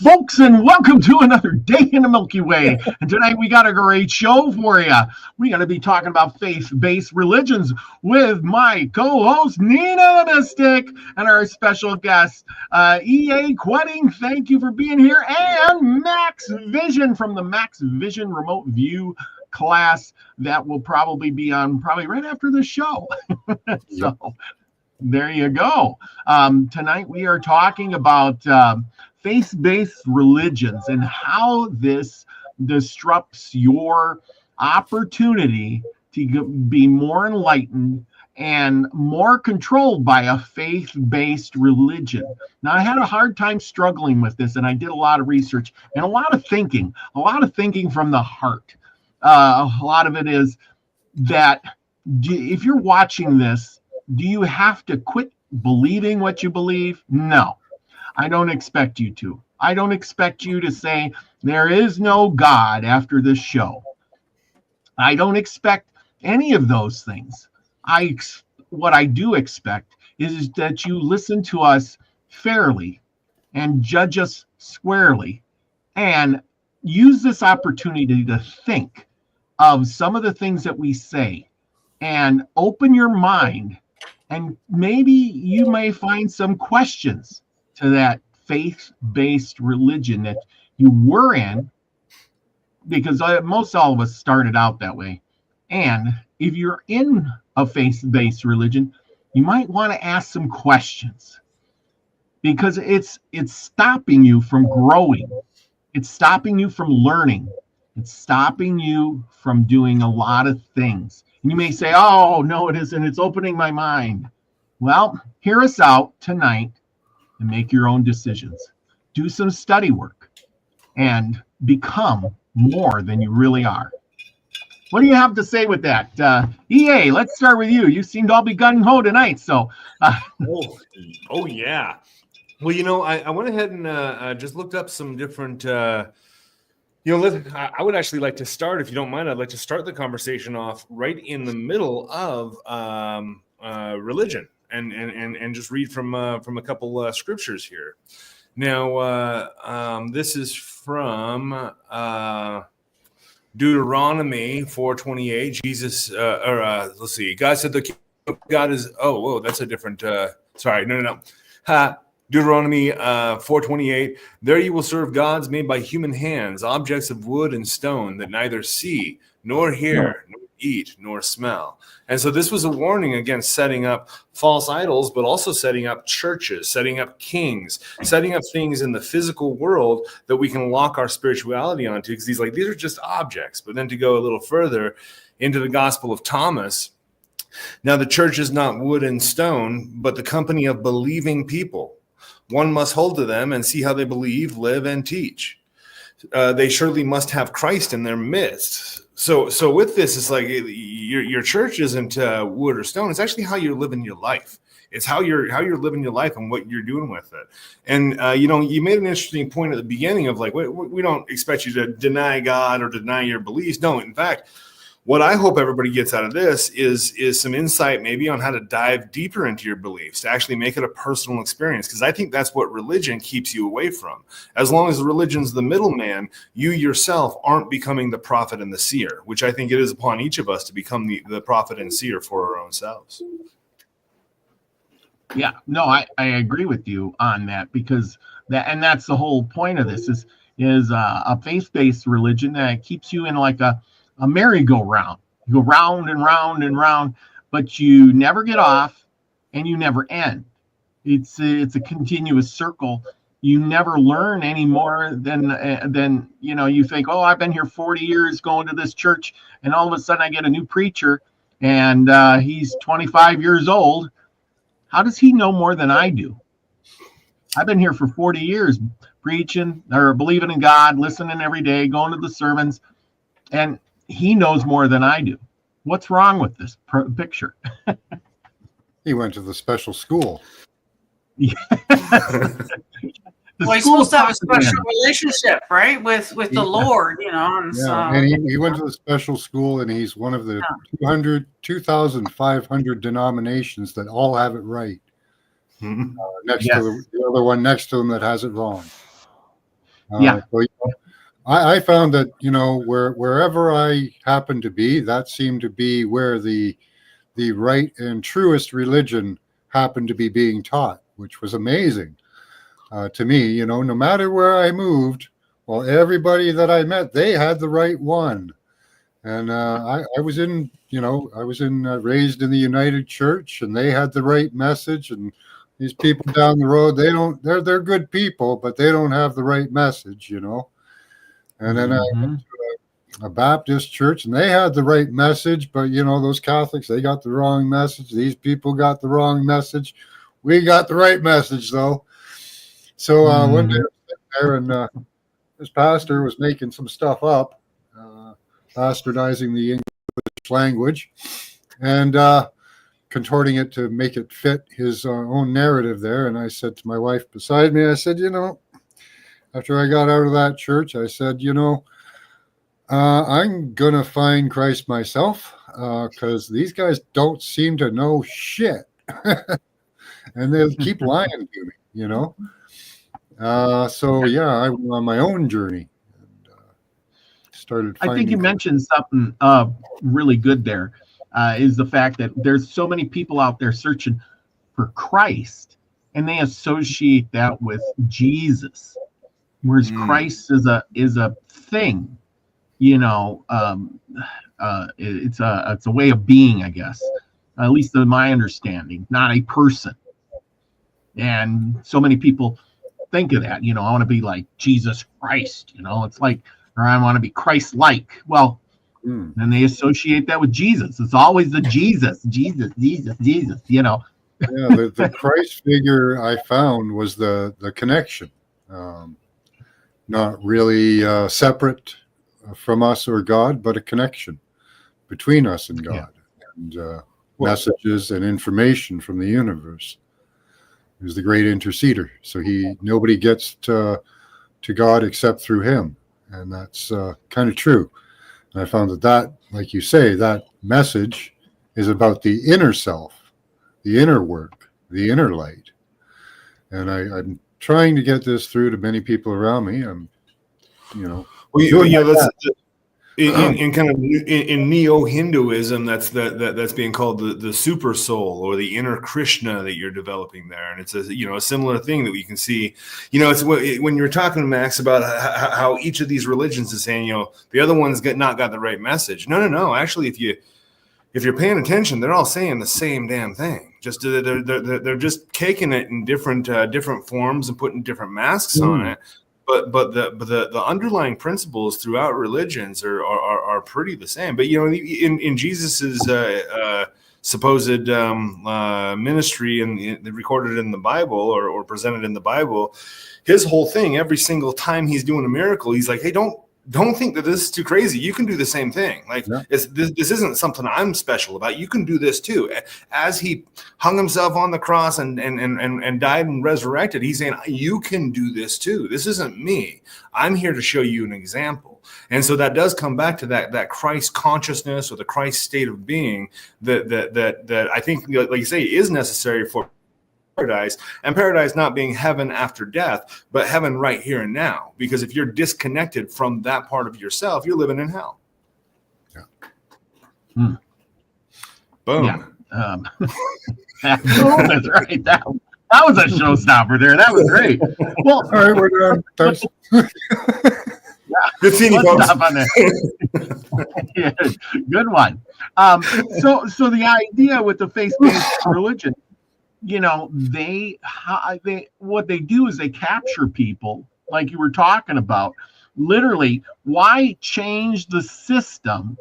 folks, and welcome to another day in the Milky Way. And tonight we got a great show for you. We're going to be talking about faith-based religions with my co-host, Nina the Mystic, and our special guest, E.A. Quetting. Thank you for being here. And Max Vision from the Max Vision Remote View class that will probably be on right after the show. So there you go. Tonight we are talking about faith-based religions and how this disrupts your opportunity to be more enlightened and more controlled by a faith-based religion. Now, I had a hard time struggling with this, and I did a lot of research and a lot of thinking from the heart. A lot of it is that if you're watching this, do you have to quit believing what you believe? No. I don't expect you to. I don't expect you to say there is no God after this show. I don't expect any of those things. What I do expect is that you listen to us fairly and judge us squarely and use this opportunity to think of some of the things that we say and open your mind, and maybe you may find some questions to that faith-based religion that you were in, because most all of us started out that way. And if you're in a faith-based religion, you might want to ask some questions, because it's stopping you from growing. It's stopping you from learning. It's stopping you from doing a lot of things. And you may say, oh, no, it isn't. It's opening my mind. Well, hear us out tonight and make your own decisions. Do some study work and become more than you really are. What do you have to say with that? EA, let's start with you. You seem to all be gung-ho tonight. So, Oh, yeah. Well, I went ahead and just looked up some different, I would actually like to start, if you don't mind, I'd like to start the conversation off right in the middle of religion. And just read from a couple scriptures here. Now, this is from Deuteronomy 4:28. Jesus, let's see. God said the kingdom of God is. Oh, whoa, that's a different. Sorry, no. Deuteronomy 4:28. There you will serve gods made by human hands, objects of wood and stone that neither see nor hear, nor eat nor smell. And so this was a warning against setting up false idols, but also setting up churches, setting up kings, setting up things in the physical world that we can lock our spirituality onto, because these are just objects. But then to go a little further into the Gospel of Thomas, now the church is not wood and stone, but the company of believing people. One must hold to them and see how they believe, live, and teach. They surely must have Christ in their midst. So with this, it's like your church isn't wood or stone. It's actually how you're living your life. It's how you're living your life and what you're doing with it. And you made an interesting point at the beginning of we don't expect you to deny God or deny your beliefs. No, in fact, what I hope everybody gets out of this is some insight maybe on how to dive deeper into your beliefs, to actually make it a personal experience, because I think that's what religion keeps you away from. As long as the religion's the middleman, you yourself aren't becoming the prophet and the seer, which I think it is upon each of us to become the prophet and seer for our own selves. Yeah, no, I agree with you on that, because that's the whole point of this is a faith-based religion that keeps you in like a merry-go-round. You go round and round and round, but you never get off and you never end. It's a continuous circle. You never learn any more than you think, oh, I've been here 40 years going to this church, and all of a sudden I get a new preacher and he's 25 years old. How does he know more than I do? I've been here for 40 years preaching or believing in God, listening every day, going to the sermons, and he knows more than I do. What's wrong with this picture? He went to the special school. Well, he's supposed to have a special relationship, right, with the Lord, And, and he went to the special school, and he's one of the 2,500 denominations that all have it right. Next to the other one next to him that has it wrong. Yeah. So, I found that, wherever I happened to be, that seemed to be where the right and truest religion happened to be being taught, which was amazing to me. No matter where I moved, well, everybody that I met, they had the right one. And I was raised in the United Church, and they had the right message. And these people down the road, they're good people, but they don't have the right message. And then I went to a Baptist church, and they had the right message, but those Catholics, they got the wrong message. These people got the wrong message. We got the right message, though. So one day I was sitting there, and this pastor was making some stuff up, bastardizing the English language, and contorting it to make it fit his own narrative there. And I said to my wife beside me, I said, after I got out of that church, I said, I'm going to find Christ myself, because these guys don't seem to know shit. And they'll keep lying to me, So, yeah, I went on my own journey and started finding. I think you mentioned something really good there, is the fact that there's so many people out there searching for Christ, and they associate that with Jesus. Whereas Christ is a thing, it's a way of being, I guess, at least in my understanding, not a person. And so many people think of that, I want to be like Jesus Christ, it's like, or I want to be Christ-like. Well, and they associate that with Jesus. It's always the Jesus. Yeah, the Christ figure I found was the connection. Not really separate from us or God, but a connection between us and God, and messages and information from the universe. He was the great interceder. So nobody gets to God except through him, and that's kind of true. And I found that, like you say, that message is about the inner self, the inner work, the inner light. And I'm trying to get this through to many people around me. I'm, in neo-Hinduism, that's being called the super soul, or the inner Krishna that you're developing there, and it's a similar thing that we can see. It's when you're talking to Max about how each of these religions is saying, the other one's not got the right message. No. Actually, if you're paying attention, they're all saying the same damn thing. Just they're just caking it in different forms and putting different masks on it. But the underlying principles throughout religions are pretty the same. But in Jesus's supposed ministry and recorded in the Bible or presented in the Bible, his whole thing, every single time he's doing a miracle, he's like, hey, don't think that this is too crazy. You can do the same thing. Like, this isn't something I'm special about. You can do this too. As he hung himself on the cross and died and resurrected, he's saying, you can do this too. This isn't me. I'm here to show you an example. And so that does come back to that Christ consciousness, or the Christ state of being that I think, like you say, is necessary for paradise, and paradise not being heaven after death, but heaven right here and now. Because if you're disconnected from that part of yourself, you're living in hell. Yeah. Boom. Yeah. That's right. That was a showstopper there. That was great. Well, all right, we're done. Thanks. Good seeing you, folks. Stop on there. Yeah, good one. So the idea with the faith-based religion, what they do is they capture people, like you were talking about. Literally, why change the system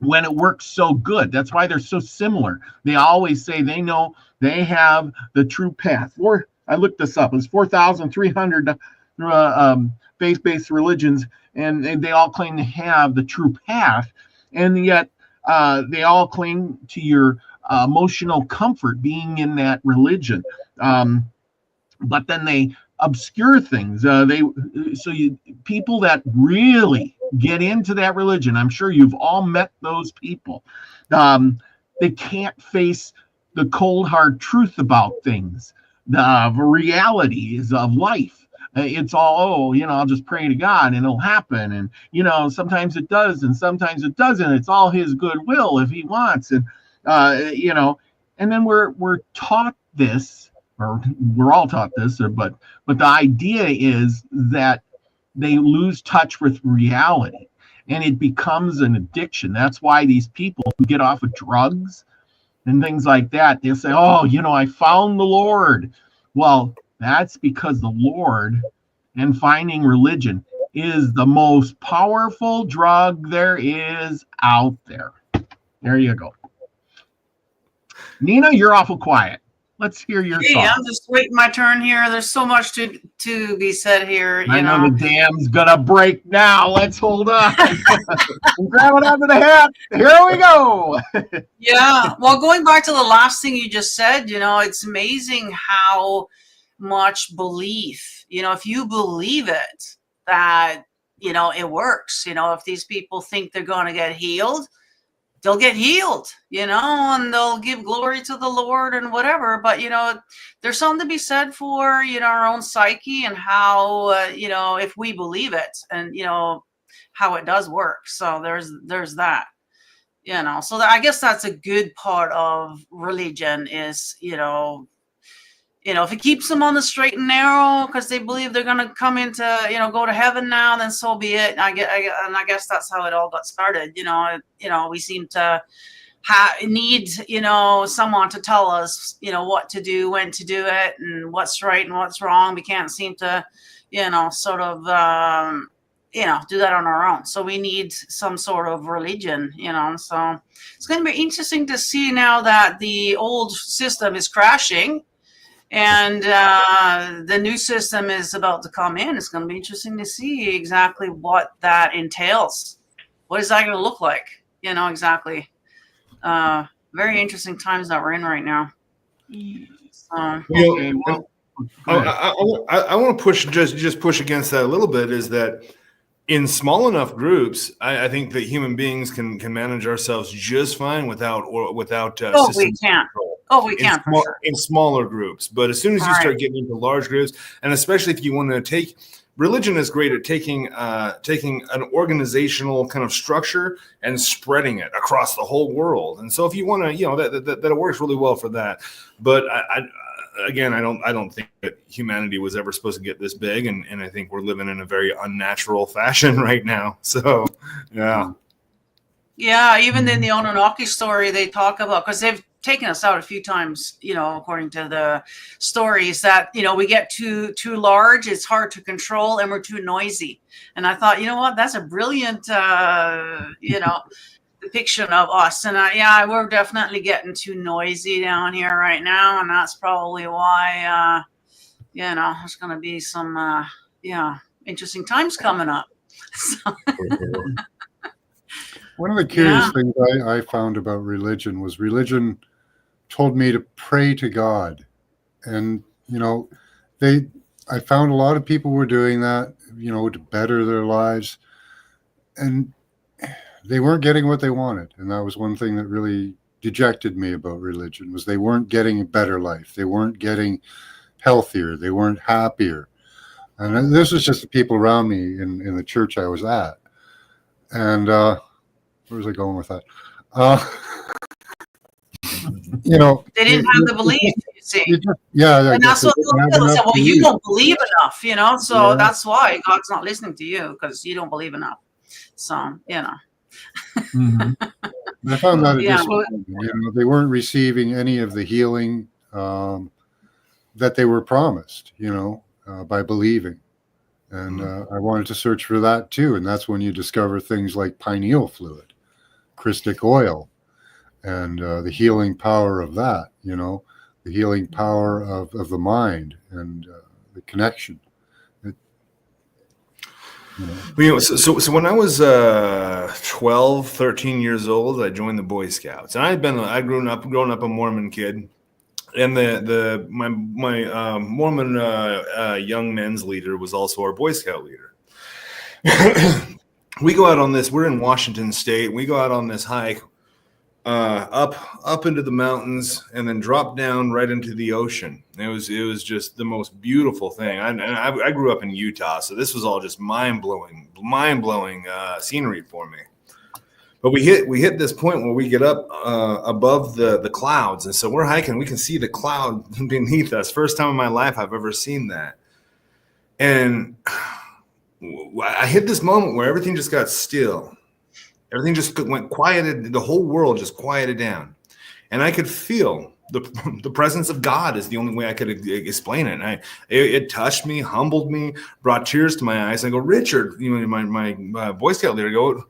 when it works so good? That's why they're so similar. They always say they know they have the true path. I looked this up. It's 4,300 faith-based religions, and they all claim to have the true path, and yet they all claim to your emotional comfort being in that religion, but then they obscure things. People that really get into that religion, I'm sure you've all met those people. They can't face the cold hard truth about things, the realities of life. it's all, I'll just pray to God and it'll happen. And, sometimes it does and sometimes it doesn't. It's all his goodwill if he wants. And, and then we're taught this, or we're all taught this, but the idea is that they lose touch with reality and it becomes an addiction. That's why these people who get off of drugs and things like that, they'll say, oh, I found the Lord. Well, that's because the Lord and finding religion is the most powerful drug there is out there. There you go. Nina, you're awful quiet. Let's hear your thoughts. I'm just waiting my turn here. There's so much to be said here. I know the dam's gonna break now. Let's hold on. Grab it onto the hat. Here we go. Yeah. Well, going back to the last thing you just said, it's amazing how much belief, if you believe it, that, it works. If these people think they're going to get healed, they'll get healed, and they'll give glory to the Lord and whatever. But, there's something to be said for, our own psyche and how, if we believe it and, how it does work. So there's that, so I guess that's a good part of religion is, if it keeps them on the straight and narrow because they believe they're going to come into, go to heaven now, then so be it. And I guess that's how it all got started. We seem to need, someone to tell us, what to do, when to do it, and what's right and what's wrong. We can't seem to, sort of, do that on our own. So we need some sort of religion, So it's going to be interesting to see now that the old system is crashing. And the new system is about to come in. It's going to be interesting to see exactly what that entails. What is that going to look like? Exactly. Very interesting times that we're in right now. I want to push just push against that a little bit. Is that in small enough groups, I think that human beings can manage ourselves just fine without we can't. Oh, we can for sure. In smaller groups. But as soon as you start getting into large groups, and especially if you want to take religion is great at taking an organizational kind of structure and spreading it across the whole world. And so if you want to, that it works really well for that. But I don't think that humanity was ever supposed to get this big, and I think we're living in a very unnatural fashion right now. So yeah. Yeah, even in the Anunnaki story, they talk about, because they've taken us out a few times, according to the stories, that, we get too large, it's hard to control, and we're too noisy. And I thought, that's a brilliant, depiction of us. And we're definitely getting too noisy down here right now. And that's probably why, there's going to be some, interesting times coming up. So. One of the curious things I found about religion was religion told me to pray to God. And, I found a lot of people were doing that, to better their lives. And they weren't getting what they wanted. And that was one thing that really dejected me about religion, was they weren't getting a better life. They weren't getting healthier. They weren't happier. And this was just the people around me in the church I was at. And, where was I going with that? They didn't have the belief, you see. And that's what they'll say, well, you don't believe enough, so that's why God's not listening to you, because you don't believe enough. So, Mm-hmm. I found that they weren't receiving any of the healing that they were promised, by believing. And I wanted to search for that too. And that's when you discover things like pineal fluid, Christic oil, and the healing power of that, the healing power of the mind and the connection. So when I was 12, 13 years old, I joined the Boy Scouts, and I'd grown up a Mormon kid, and my Mormon young men's leader was also our Boy Scout leader. We go out on this. We're in Washington State. We go out on this hike up into the mountains and then dropped down right into the ocean. It was just the most beautiful thing. I grew up in Utah, so this was all just mind blowing scenery for me. But we hit this point where we get up above the clouds, and so we're hiking. We can see the cloud beneath us. First time in my life I've ever seen that. And I hit this moment where everything just got still. Everything just went quieted. The whole world just quieted down, and I could feel the presence of God. Is the only way I could explain it. And it touched me, humbled me, brought tears to my eyes. I go, Richard, my Boy Scout leader, go,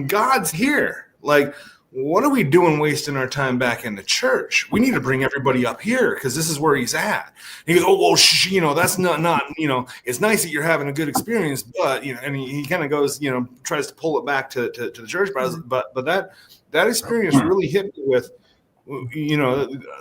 God's here. Like, what are we doing wasting our time back in the church? We need to bring everybody up here because this is where he's at. And he goes, oh, well, that's not, it's nice that you're having a good experience, but, and he kind of goes, tries to pull it back to the church. But that experience really hit me with,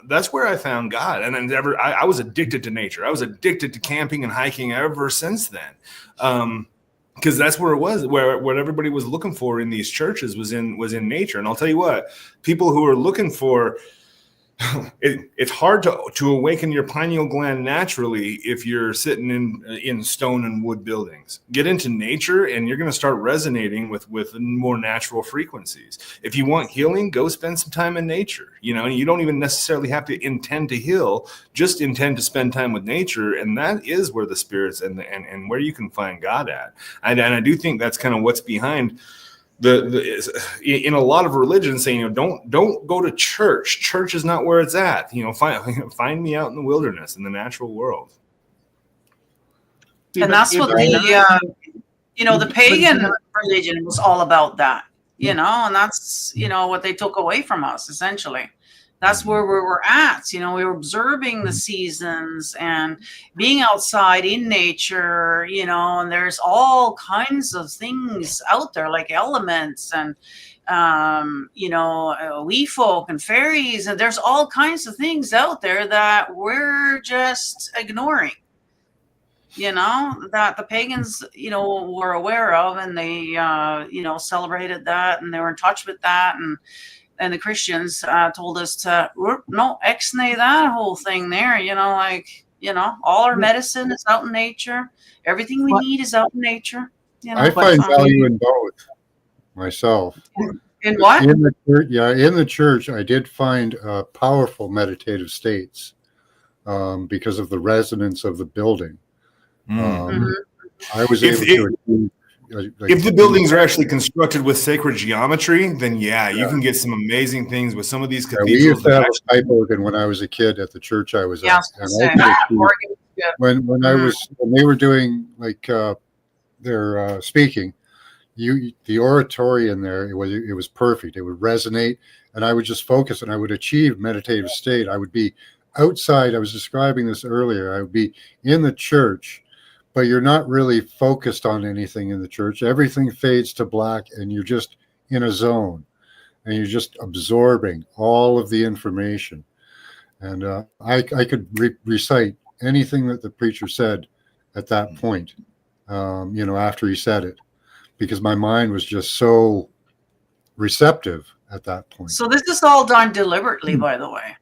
that's where I found God. And I was addicted to nature. I was addicted to camping and hiking ever since then. Because that's where it was, where what everybody was looking for in these churches was in nature. And I'll tell you what, people who are looking for it's hard to awaken your pineal gland naturally if you're sitting in stone and wood buildings. Get into nature and you're going to start resonating with more natural frequencies. If you want healing, go spend some time in nature. And you don't even necessarily have to intend to heal, just intend to spend time with nature. And that is where the spirits and where you can find God at. And I do think that's kind of what's behind in a lot of religions saying, don't go to church. Church is not where it's at. Find me out in the wilderness, in the natural world. And that's what the pagan religion was all about that, and that's, what they took away from us, essentially. That's where we were at. We were observing the seasons and being outside in nature, and there's all kinds of things out there like elements and, wee folk and fairies. And there's all kinds of things out there that we're just ignoring, that the pagans, were aware of, and they, celebrated that, and they were in touch with that. And the Christians told us to ex-nay that whole thing there, all our medicine is out in nature. Everything we need is out in nature. I find value in both myself. In what? In the church, I did find powerful meditative states because of the resonance of the building. I was able to. If the buildings are actually constructed with sacred geometry, then you can get some amazing things with some of these cathedrals. We used to have a pipe organ when I was a kid at the church I was at. When they were doing their speaking, the oratory in there, it was perfect. It would resonate, and I would just focus, and I would achieve meditative state. I would be outside. I was describing this earlier. I would be in the church, but you're not really focused on anything in the church. Everything fades to black, and you're just in a zone, and you're just absorbing all of the information. And I could recite anything that the preacher said at that point, after he said it, because my mind was just so receptive at that point. So this is all done deliberately, by the way.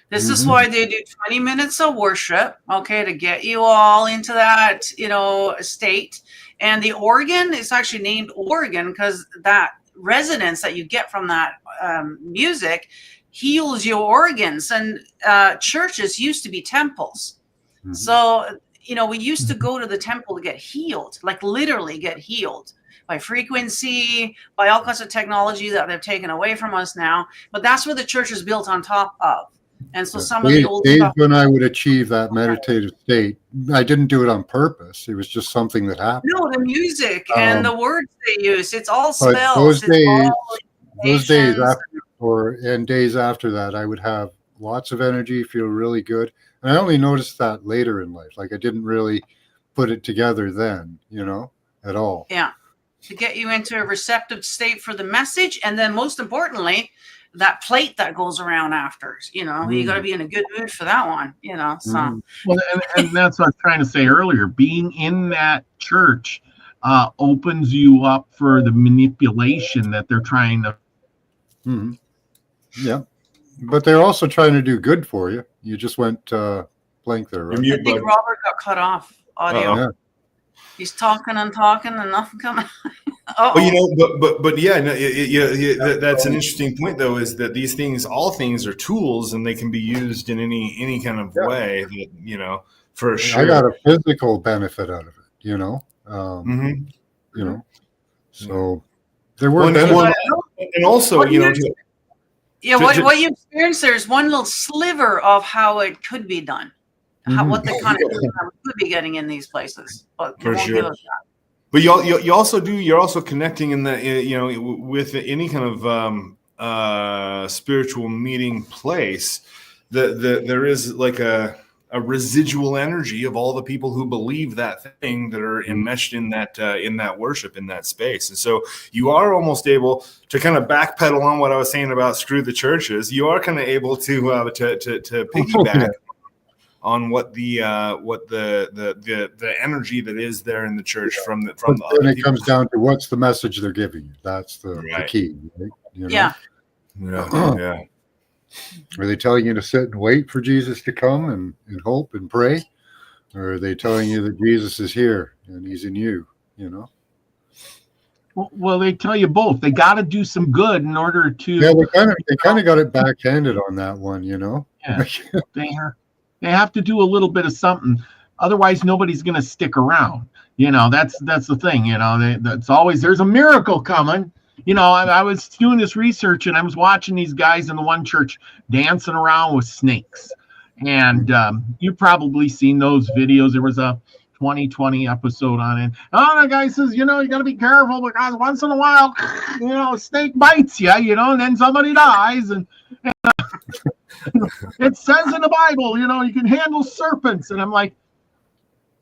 This is why they do 20 minutes of worship, to get you all into that, state. And the organ is actually named organ because that resonance that you get from that music heals your organs. And churches used to be temples. So, we used to go to the temple to get healed, like literally get healed by frequency, by all kinds of technology that they've taken away from us now. But that's where the church is built on top of. And so some of the old days when I would achieve that meditative state, I didn't do it on purpose. It was just something that happened. No, the music and the words they use, it's all spells. Those days after that, I would have lots of energy, feel really good. And I only noticed that later in life. Like I didn't really put it together then, at all. Yeah. To get you into a receptive state for the message. And then most importantly, that plate that goes around after, you got to be in a good mood for that one, so. Well, and that's what I was trying to say earlier. Being in that church opens you up for the manipulation that they're trying to Mm-hmm. Yeah. But they're also trying to do good for you. You just went blank there, right? I think Robert got cut off audio. Yeah. He's talking and talking and nothing coming. But you know, but yeah, no, that's an interesting point though. Is that these things, all things, are tools, and they can be used in any kind of way. That, you know, for sure. I got a physical benefit out of it. You know, you know. So there were and also, you know. What you experienced there is one little sliver of how it could be done. What the kind of could be getting in these places. But for sure. But you also do. You're also connecting in the, you know, with any kind of spiritual meeting place. There is like a residual energy of all the people who believe that thing that are enmeshed in that worship, in that space. And so you are almost able to kind of backpedal on what I was saying about screw the churches. You are kind of able to piggyback on what the energy that is there in the church from the other people. It comes down to what's the message they're giving you. That's the key. Right? You know? Yeah. Are they telling you to sit and wait for Jesus to come and hope and pray? Or are they telling you that Jesus is here and he's in you, you know? Well, they tell you both. They got to do some good in order to... Yeah, they kind of got it backhanded on that one, you know? Yeah, they have to do a little bit of something. Otherwise, nobody's going to stick around. You know, that's the thing, you know. That's always, there's a miracle coming. You know, I was doing this research and I was watching these guys in the one church dancing around with snakes. And you've probably seen those videos. There was a 2020 episode on it. Oh, the guy says, you know, you got to be careful because once in a while, you know, a snake bites you, you know, and then somebody dies. And it says in the Bible, you know, you can handle serpents. And I'm like,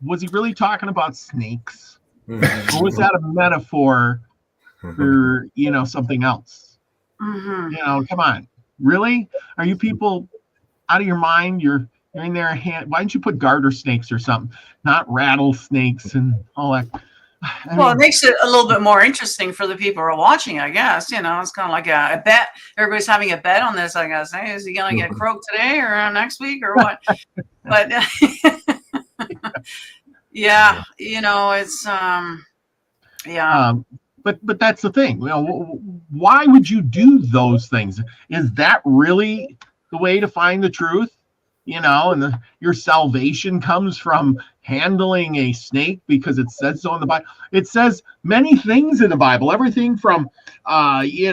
was he really talking about snakes? Or was that a metaphor for, you know, something else? You know, come on. Really? Are you people out of your mind? You're in there. Why didn't you put garter snakes or something? Not rattlesnakes and all that. It makes it a little bit more interesting for the people who are watching, I guess. You know, it's kind of like a bet. Everybody's having a bet on this, I guess. Hey, is he going to get croaked today or next week or what? But yeah, you know, it's But that's the thing. You know, why would you do those things? Is that really the way to find the truth? You know, and your salvation comes from handling a snake because it says so in the Bible. It says many things in the Bible, everything from, guidelines.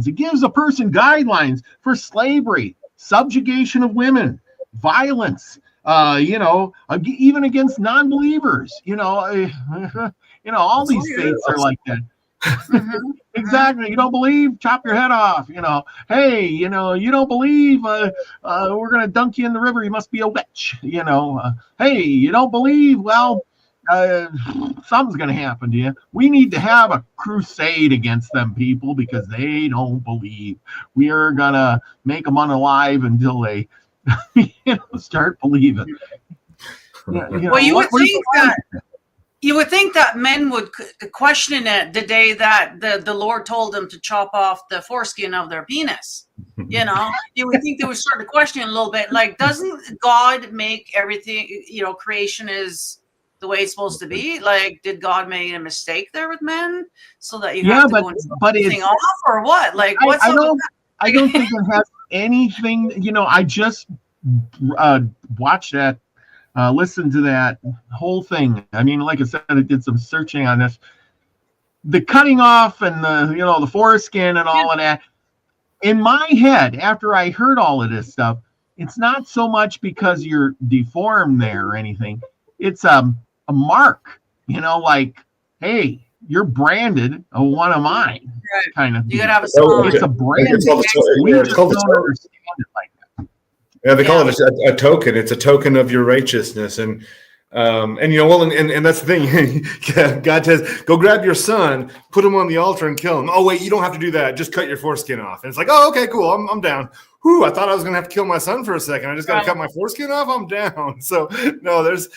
It gives a person guidelines for slavery, subjugation of women, violence, even against non-believers. All these faiths are like that. Exactly. You don't believe? Chop your head off. Hey, you don't believe? We're gonna dunk you in the river. You must be a witch. Hey, you don't believe? Well, something's gonna happen to you. We need to have a crusade against them people because they don't believe. We are gonna make them unalive until they, start believing. Well, you would think that men would question it the day that the Lord told them to chop off the foreskin of their penis. You would think they would start to question it a little bit. Like, doesn't God make everything, creation is the way it's supposed to be? Like, did God make a mistake there with men so that you have to go and chop anything off or what? Like, what's I don't think it has anything, I just watched that. Listen to that whole thing. I mean, like I said, I did some searching on this. The cutting off and the foreskin and all of that. In my head, after I heard all of this stuff, it's not so much because you're deformed there or anything. It's a mark, like, hey, you're branded a one of mine, kind of. You gotta have a song. It's a brand. We just don't understand it like that. Yeah, they call it a token. It's a token of your righteousness, and that's the thing. God says, "Go grab your son, put him on the altar, and kill him." Oh wait, you don't have to do that. Just cut your foreskin off. And it's like, oh, okay, cool. I'm down. Whew, I thought I was gonna have to kill my son for a second. I just got to cut my foreskin off. I'm down. So no, there's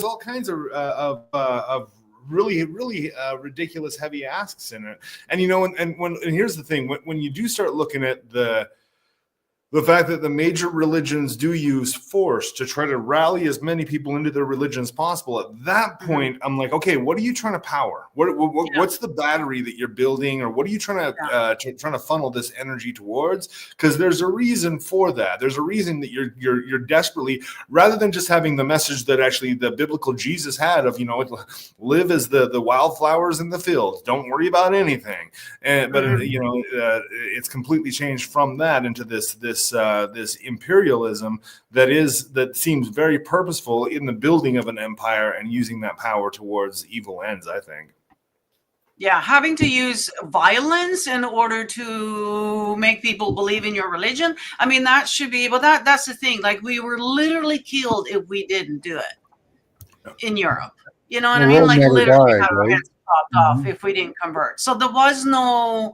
all kinds of really, really ridiculous, heavy asks in it. And and here's the thing: when you do start looking at the fact that the major religions do use force to try to rally as many people into their religion as possible, at that point, I'm like, okay, what are you trying to power? What's the battery that you're building, or what are you trying to funnel this energy towards? Because there's a reason for that. There's a reason that you're desperately, rather than just having the message that actually the biblical Jesus had of, live as the wildflowers in the field, don't worry about anything. But it's completely changed from that into this imperialism that seems very purposeful in the building of an empire and using that power towards evil ends, I think. Yeah, having to use violence in order to make people believe in your religion. I mean, that should be, but that's the thing. Like, we were literally killed if we didn't do it in Europe. You know what I mean? Like, literally have our heads chopped off if we didn't convert. So there was no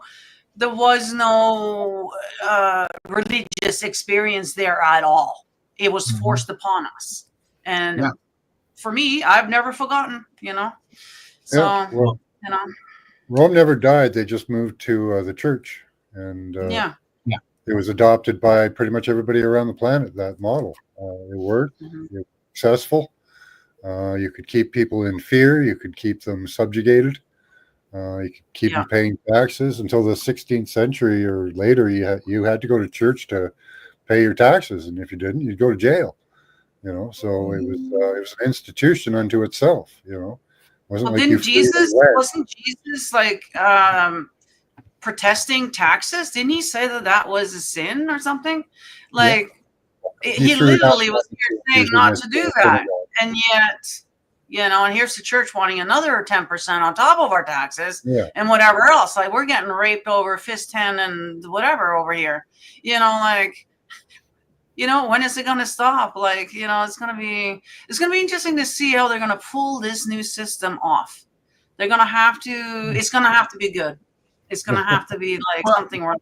religious experience there at all. It was forced upon us. And for me, I've never forgotten, So, Rome never died. They just moved to the church. And it was adopted by pretty much everybody around the planet, that model. It worked. It was successful. You could keep people in fear. You could keep them subjugated. You could keep them paying taxes until the 16th century or later. You had to go to church to pay your taxes, and if you didn't, you'd go to jail. So it was an institution unto itself. Wasn't Jesus like protesting taxes? Didn't he say that was a sin or something? Like he literally was here saying not to do that, and yet. And here's the church wanting another 10% on top of our taxes and whatever else. Like, we're getting raped over fist 10 and whatever over here. When is it going to stop? Like, it's going to be interesting to see how they're going to pull this new system off. They're going to have to. It's going to have to be good. It's going to have to be like something where,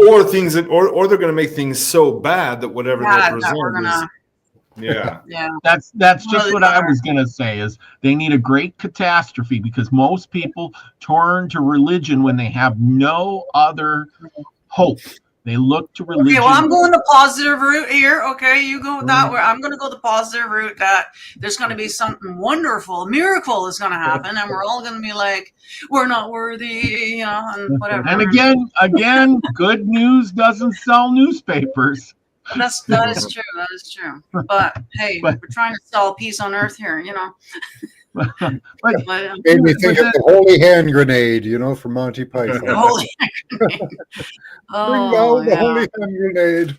or things that, or they're going to make things so bad that whatever they present is. That's just what I was going to say is they need a great catastrophe, because most people turn to religion when they have no other hope. They look to religion. Okay, well, I'm going the positive route here. Okay, you go that way. I'm going to go the positive route, that there's going to be something wonderful, a miracle is going to happen, and we're all going to be like, we're not worthy, and whatever. And again, good news doesn't sell newspapers. That is true. That is true. But hey, we're trying to sell peace on earth here, Made me think of the holy hand grenade, from Monty Python. The holy hand grenade. Bring down the holy hand grenade.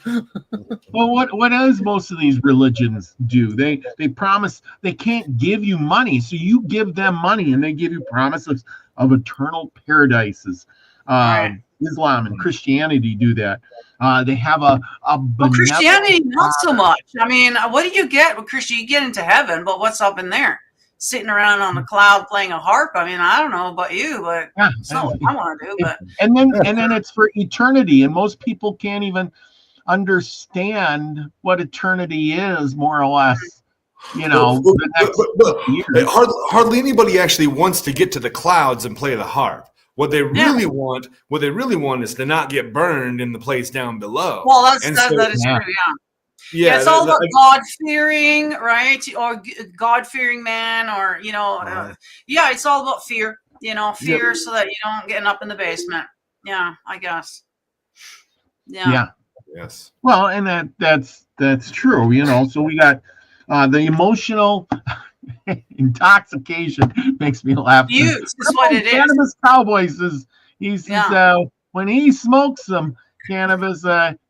Well, what does most of these religions do? They promise they can't give you money, so you give them money, and they give you promises of eternal paradises. Islam and Christianity do that. They have a Christianity, not so much. I mean, what do you get with Christianity? You get into heaven, but what's up in there? Sitting around on the cloud playing a harp. I mean, I don't know about you, but it's not what I want to do. But and then it's for eternity, and most people can't even understand what eternity is, more or less. The next hardly anybody actually wants to get to the clouds and play the harp. What they really want is to not get burned in the place down below. Well, that is true. Yeah, it's all about God-fearing, right? Or God-fearing man, or it's all about fear. Fear so that you don't get up in the basement. Yeah, I guess. Yeah. Yes. Well, and that's true. So we got the emotional intoxication makes me laugh. Is what it is. Cannabis Cowboys he's when he smokes some cannabis,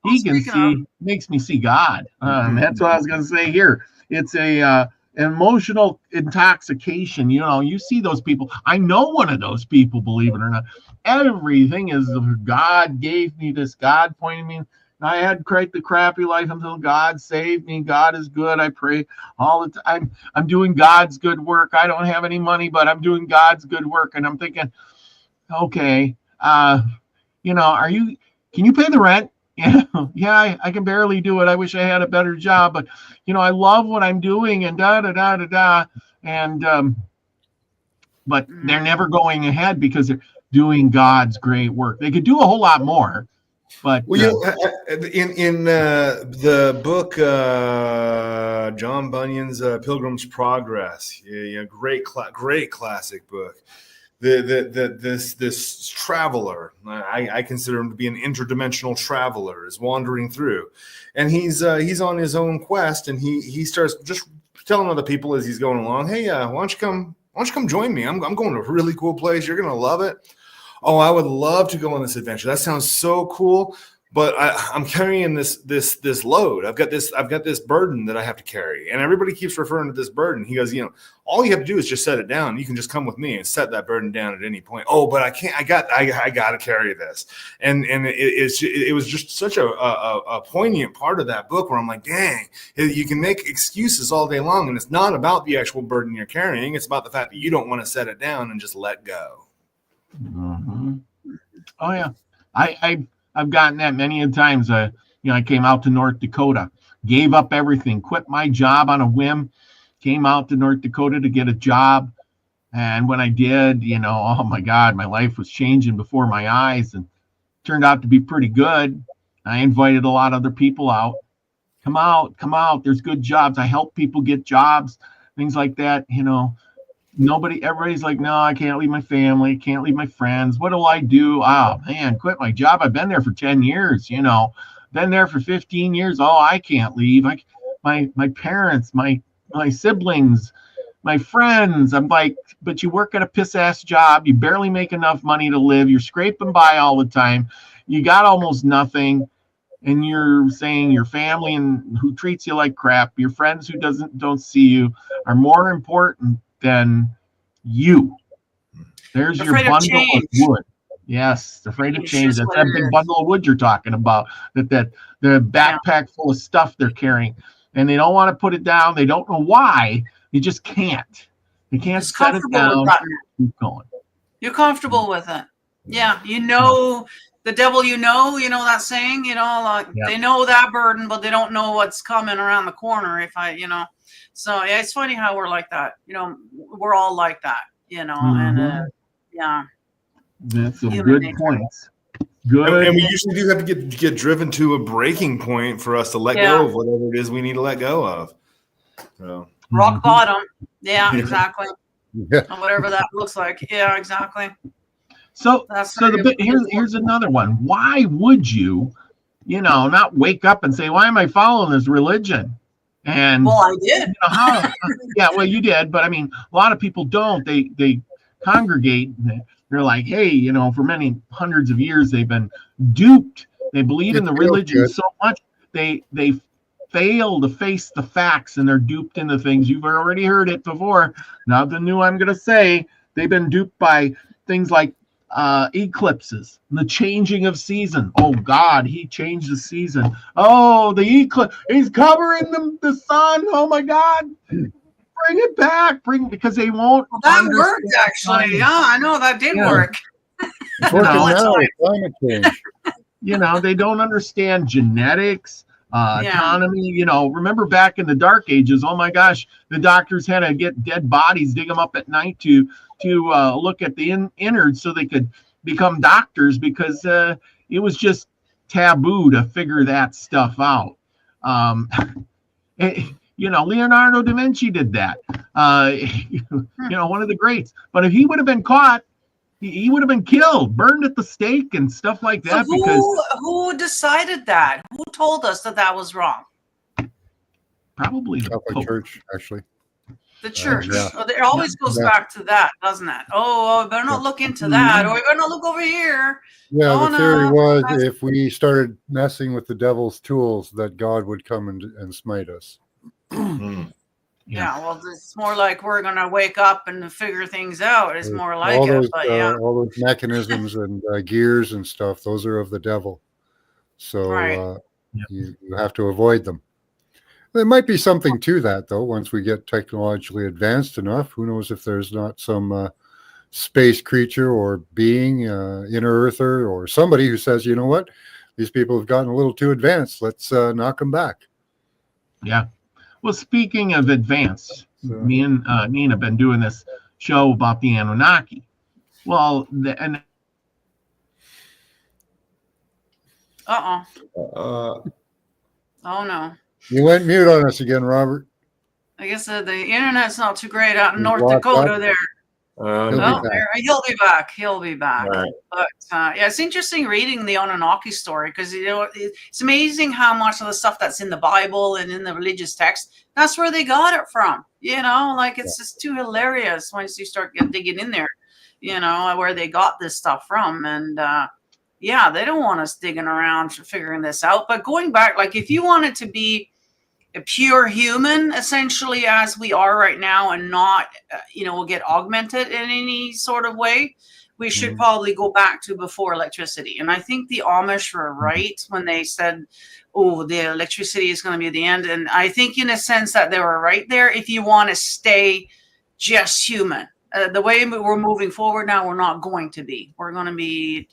he can see, makes me see God. That's what I was going to say here. It's a emotional intoxication. You see those people. I know one of those people, believe it or not. Everything is God gave me this. God pointed me. I had quite the crappy life until God saved me. God is good. I pray all the time. I'm doing God's good work. I don't have any money, but I'm doing God's good work. And I'm thinking, okay, can you pay the rent? I can barely do it. I wish I had a better job, but I love what I'm doing, and and but they're never going ahead because they're doing God's great work. They could do a whole lot more, but well, in the book John Bunyan's Pilgrim's Progress, great classic book. This traveler, I consider him to be an interdimensional traveler, is wandering through, and he's on his own quest, and he starts just telling other people as he's going along, hey, why don't you come join me? I'm going to a really cool place. You're gonna love it. Oh, I would love to go on this adventure. That sounds so cool. But I'm carrying this load. I've got this burden that I have to carry, and everybody keeps referring to this burden. He goes, all you have to do is just set it down. You can just come with me and set that burden down at any point. Oh, but I can't. I got to carry this, and it was just such a poignant part of that book where I'm like, dang, you can make excuses all day long, and it's not about the actual burden you're carrying. It's about the fact that you don't want to set it down and just let go. Mm-hmm. Oh yeah, I've gotten that many a times. I came out to North Dakota, gave up everything, quit my job on a whim, came out to North Dakota to get a job. And when I did, oh my God, my life was changing before my eyes and turned out to be pretty good. I invited a lot of other people out. Come out. There's good jobs. I help people get jobs, things like that. Everybody's like, no, I can't leave my family, can't leave my friends. What do I do? Oh man, quit my job. I've been there for 10 years, been there for 15 years. Oh, I can't leave. My parents, my siblings, my friends. I'm like, but you work at a piss ass job. You barely make enough money to live. You're scraping by all the time. You got almost nothing. And you're saying your family and who treats you like crap, your friends who don't see you are more important than you. There's your bundle of wood. Yes, afraid of change. That's that big bundle of wood you're talking about. That the backpack full of stuff they're carrying, and they don't want to put it down. They don't know why. They just can't. They can't set it down. Keep going. You're comfortable with it. Yeah, the devil. That saying. They know that burden, but they don't know what's coming around the corner. So yeah, it's funny how we're like that. We're all like that. Mm-hmm. And yeah. That's some good points. Good. And we usually do have to get driven to a breaking point for us to let go of whatever it is we need to let go of. So. Rock bottom. Yeah, exactly. Yeah. Whatever that looks like. Yeah, exactly. So here's another one. Why would you, not wake up and say, why am I following this religion? And well, I did. Yeah, well, you did, but I mean, a lot of people don't. They congregate. They're like, hey, for many hundreds of years they've been duped. They believe in the religion so much they fail to face the facts, and they're duped into things. You've already heard it before. Nothing new I'm going to say. They've been duped by things like eclipses, the changing of season. Oh God, he changed the season. Oh, the eclipse, he's covering the sun. Oh my God, bring it back, because they won't. Well, that worked actually. Yeah, I know that did work. Climate change. They don't understand genetics, autonomy. Remember back in the dark ages, oh my gosh, the doctors had to get dead bodies, dig them up at night to look at the innards so they could become doctors, because it was just taboo to figure that stuff out. Leonardo da Vinci did that. One of the greats. But if he would have been caught, he would have been killed, burned at the stake and stuff like that. So who decided that? Who told us that was wrong? Probably the Catholic Church, actually. The church. It always goes back to that, doesn't it? Oh, we better not look into that, or we better not look over here. Yeah, the theory was if we started messing with the devil's tools, that God would come and smite us. Yeah, well, it's more like we're going to wake up and figure things out. It's more like all those mechanisms and gears and stuff, those are of the devil. So you have to avoid them. There might be something to that, though, once we get technologically advanced enough. Who knows if there's not some space creature or being, inner earther, or somebody who says, you know what, these people have gotten a little too advanced. Let's knock them back. Yeah. Well, speaking of advanced, me and Nina have been doing this show about the Anunnaki. Well, Oh no. You went mute on us again, Robert. I guess the internet's not too great out in He's North locked Dakota up. there. He'll be Oh, back. he'll be back. He'll be back. Right. But yeah, it's interesting reading the Anunnaki story because it's amazing how much of the stuff that's in the Bible and in the religious text, that's where they got it from. Like it's just too hilarious once you start digging in there. Where they got this stuff from, and yeah, they don't want us digging around figuring this out. But going back, like if you wanted to be a pure human, essentially, as we are right now, and not, get augmented in any sort of way, we should probably go back to before electricity. And I think the Amish were right when they said, oh, the electricity is going to be the end. And I think in a sense that they were right there. If you want to stay just human, the way we're moving forward now, we're not going to be. We're going to be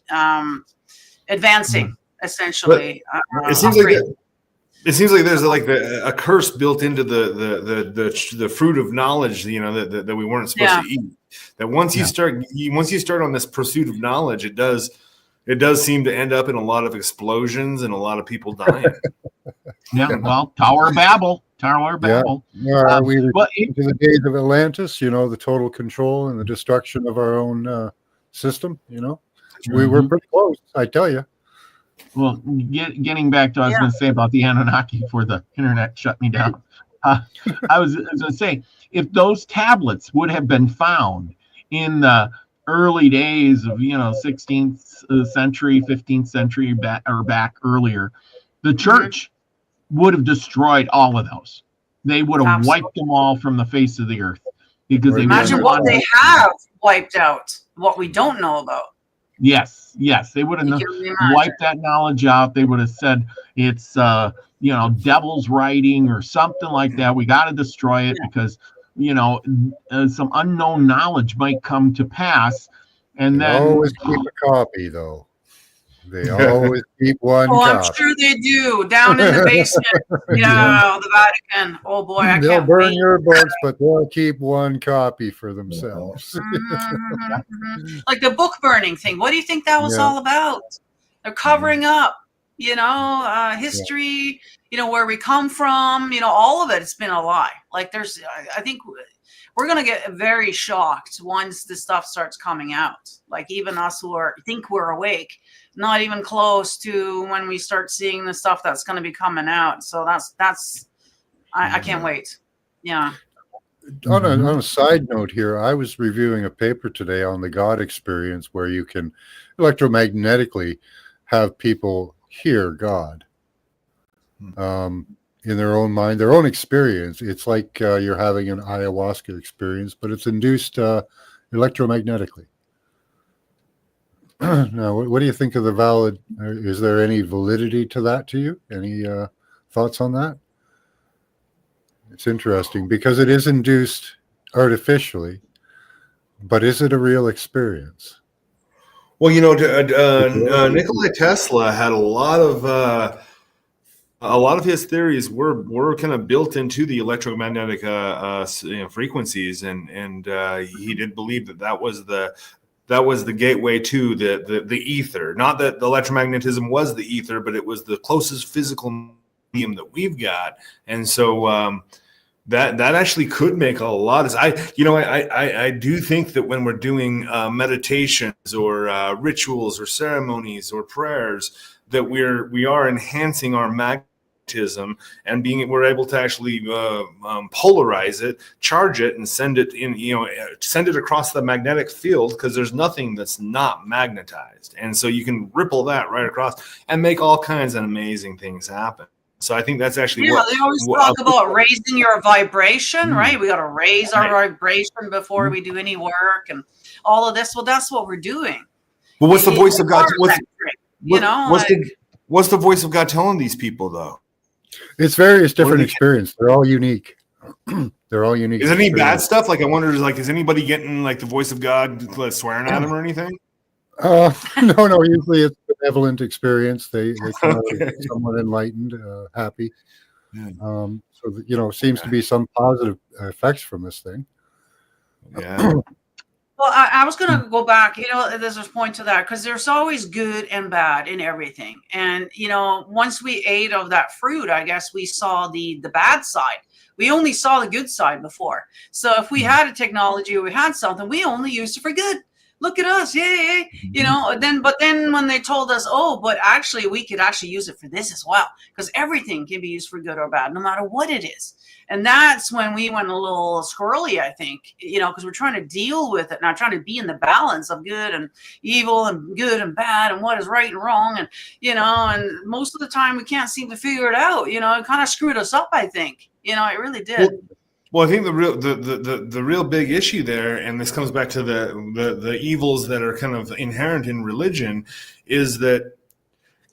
advancing, essentially. It seems like there's a curse built into the fruit of knowledge, that we weren't supposed to eat. That once you start on this pursuit of knowledge, it does seem to end up in a lot of explosions and a lot of people dying. Yeah, well, Tower of Babel. Yeah, we into the days of Atlantis, the total control and the destruction of our own system. We were pretty close, I tell you. Well, getting back to what I was going to say about the Anunnaki before the internet shut me down. I was going to say, if those tablets would have been found in the early days of 16th century, 15th century back earlier, the church would have destroyed all of those. They would have wiped them all from the face of the earth because they imagine what they have wiped out, what we don't know about. Yes, they would have wiped that knowledge out. They would have said it's devil's writing or something like that. We got to destroy it because some unknown knowledge might come to pass, and they then always keep a copy, though. They always keep one copy. I'm sure they do down in the basement. The Vatican. Oh boy, they'll burn your books, but they'll keep one copy for themselves. Like the book burning thing. What do you think that was all about? They're covering up, history. Where we come from. All of it. It's been a lie. Like I think we're gonna get very shocked once this stuff starts coming out. Like even us who think we're awake. Not even close to when we start seeing the stuff that's going to be coming out. So I can't wait. Yeah. On a side note here, I was reviewing a paper today on the God experience where you can electromagnetically have people hear God in their own mind, their own experience. It's like you're having an ayahuasca experience, but it's induced electromagnetically. Now, what do you think of the valid? Is there any validity to that to you? Any thoughts on that? It's interesting because it is induced artificially, but is it a real experience? Well, Nikola Tesla had a lot of his theories were kind of built into the electromagnetic frequencies, and he did believe that was the gateway to the ether. Not that the electromagnetism was the ether, but it was the closest physical medium that we've got. And so that actually could make a lot of sense. I do think that when we're doing meditations or rituals or ceremonies or prayers, that we are enhancing our magnetism and we're able to actually polarize it, charge it, and send it across the magnetic field, because there's nothing that's not magnetized, and so you can ripple that right across and make all kinds of amazing things happen. So I think that's actually they always talk about raising your vibration, right? We got to raise our vibration before we do any work and all of this. Well, that's what we're doing. Well, what's the voice of God? What's the voice of God telling these people, though? It's various different experiences. They're all unique. They're all unique. Is there any bad stuff? Like, I wonder, is anybody getting the voice of God swearing at them or anything? No. Usually it's a benevolent experience. They come out somewhat enlightened, happy. Yeah. So that, seems to be some positive effects from this thing. Yeah. Well, I was going to go back, there's a point to that, because there's always good and bad in everything. And, once we ate of that fruit, I guess we saw the bad side. We only saw the good side before. So if we had a technology or we had something, we only used it for good. Look at us. Yay. But then when they told us, but actually we could actually use it for this as well, because everything can be used for good or bad, no matter what it is. And that's when we went a little squirrely, I think, because we're trying to deal with it, not trying to be in the balance of good and evil and good and bad and what is right and wrong. And, and most of the time we can't seem to figure it out. It kind of screwed us up, I think. It really did. Well, I think the real big issue there, and this comes back to the evils that are kind of inherent in religion, is that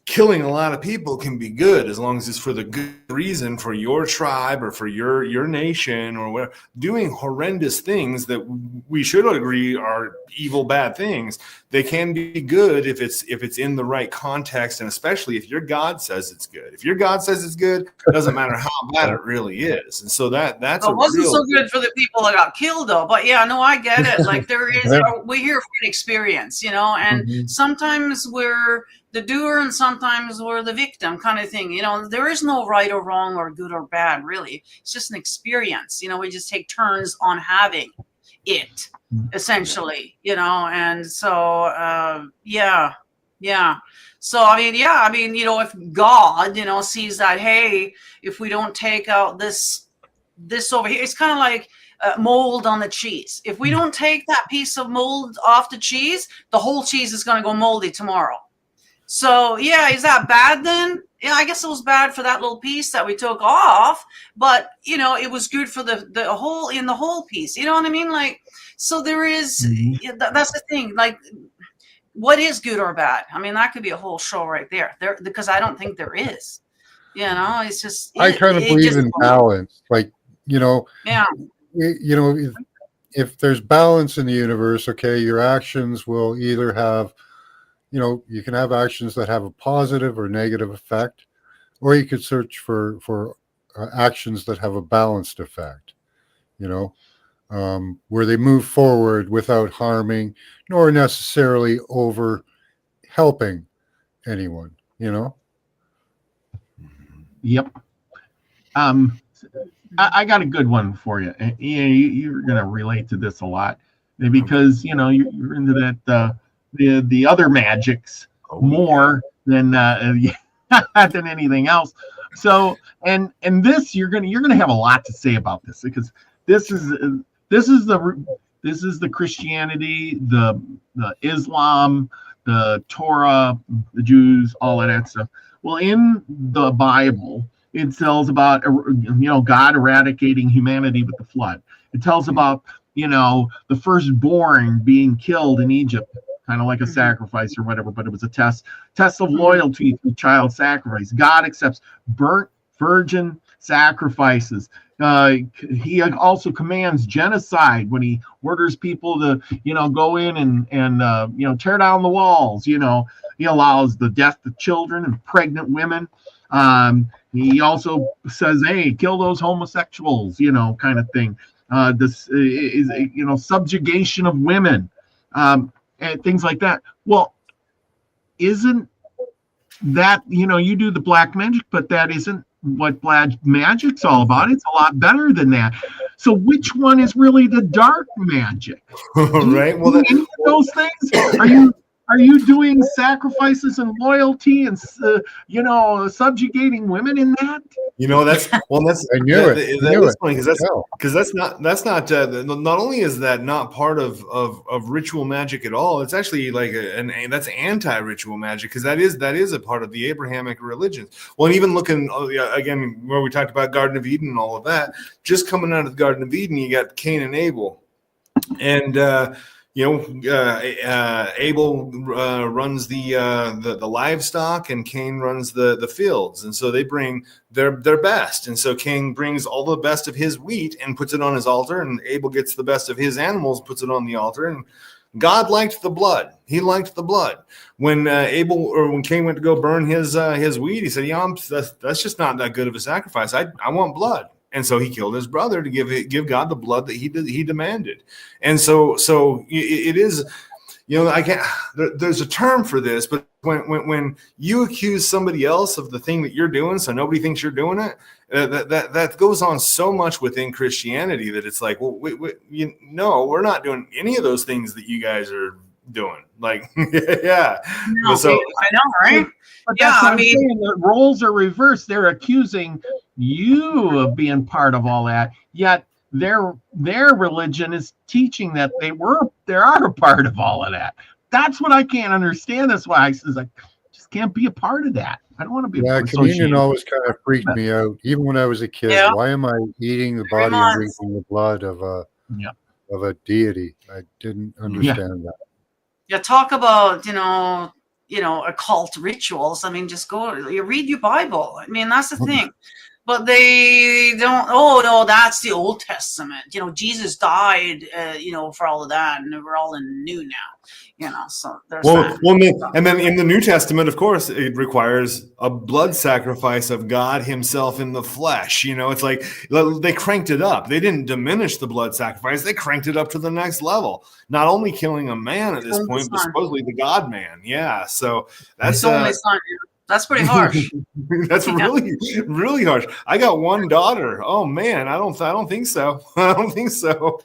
killing a lot of people can be good as long as it's for the good reason, for your tribe or for your nation or whatever. Doing horrendous things that we should agree are evil, bad things, they can be good if it's in the right context, and especially if your God says it's good. If your God says it's good, it doesn't matter how bad it really is. And so that's it wasn't so good for the people that got killed, though. But yeah, no, I get it. Like there is, we're here for an experience, and sometimes we're the doer and sometimes we're the victim, kind of thing. There is no right or wrong or good or bad, really. It's just an experience. We just take turns on having it, essentially, and so yeah. So if God sees that, hey, if we don't take out this over here, it's kind of like mold on the cheese. If we don't take that piece of mold off the cheese, the whole cheese is going to go moldy tomorrow. So yeah, is that bad then? Yeah, I guess it was bad for that little piece that we took off, but it was good for the whole piece. You know what I mean? Like, so there is, that's the thing. Like, what is good or bad? I mean, that could be a whole show right there. Because I don't think there is. It's just. I kind of believe in balance. Like, Yeah. If there's balance in the universe, okay, your actions will either have. You can have actions that have a positive or negative effect, or you could search for actions that have a balanced effect, where they move forward without harming, nor necessarily over helping anyone, Yep. I got a good one for you. You're going to relate to this a lot because, you're into that, the other magics more than than anything else. So and this you're gonna have a lot to say about this, because this is the Christianity, the Islam, the Torah, the Jews, all of that stuff. Well, in the Bible, it tells about God eradicating humanity with the flood. It tells about the firstborn being killed in Egypt, kind of like a sacrifice or whatever, but it was a test of loyalty through child sacrifice. God accepts burnt virgin sacrifices. He also commands genocide when he orders people to, go in and tear down the walls. He allows the death of children and pregnant women. He also says, hey, kill those homosexuals, kind of thing. This is, subjugation of women. And things like that. Well, isn't that, you do the black magic, but that isn't what black magic's all about. It's a lot better than that. So which one is really the dark magic? Right. Well, any of those things? Are you doing sacrifices and loyalty and subjugating women in that? That's I knew it. That's funny because that's not only is that not part of ritual magic at all. It's actually like that's anti-ritual magic, because that is a part of the Abrahamic religions. Well, and even looking again where we talked about Garden of Eden and all of that, just coming out of the Garden of Eden, you got Cain and Abel, and Abel runs the livestock, and Cain runs the fields, and so they bring their best. And so Cain brings all the best of his wheat and puts it on his altar, and Abel gets the best of his animals, puts it on the altar. And God liked the blood. He liked the blood. When when Cain went to go burn his weed, he said, that's just not that good of a sacrifice. I want blood. And so he killed his brother to give God the blood that he demanded. And so it is, I can't. There's a term for this, but when you accuse somebody else of the thing that you're doing, so nobody thinks you're doing it, that goes on so much within Christianity that it's like, well, we're not doing any of those things that you guys are doing. Like, yeah. No, so I know, right? But that's what I'm saying. The roles are reversed. They're accusing you of being part of all that, yet their religion is teaching that they are a part of all of that. That's what I can't understand. That's why I says I just can't be a part of that. I don't want to be. Yeah, communion always kind of freaked me out, even when I was a kid. Yeah. Why am I eating the body and drinking the blood of a deity? I didn't understand that. Yeah, talk about occult rituals. I mean, just you read your Bible. I mean, that's the thing. But they don't. Oh no, that's the Old Testament. Jesus died. For all of that, and we're all in the new now. So there's that. And then in the New Testament, of course, it requires a blood sacrifice of God Himself in the flesh. It's like they cranked it up. They didn't diminish the blood sacrifice. They cranked it up to the next level. Not only killing a man at this point, but supposedly the God man. Yeah. So that's only son. That's pretty harsh. That's really, really harsh. I got one daughter. Oh man, I don't think so. I don't think so.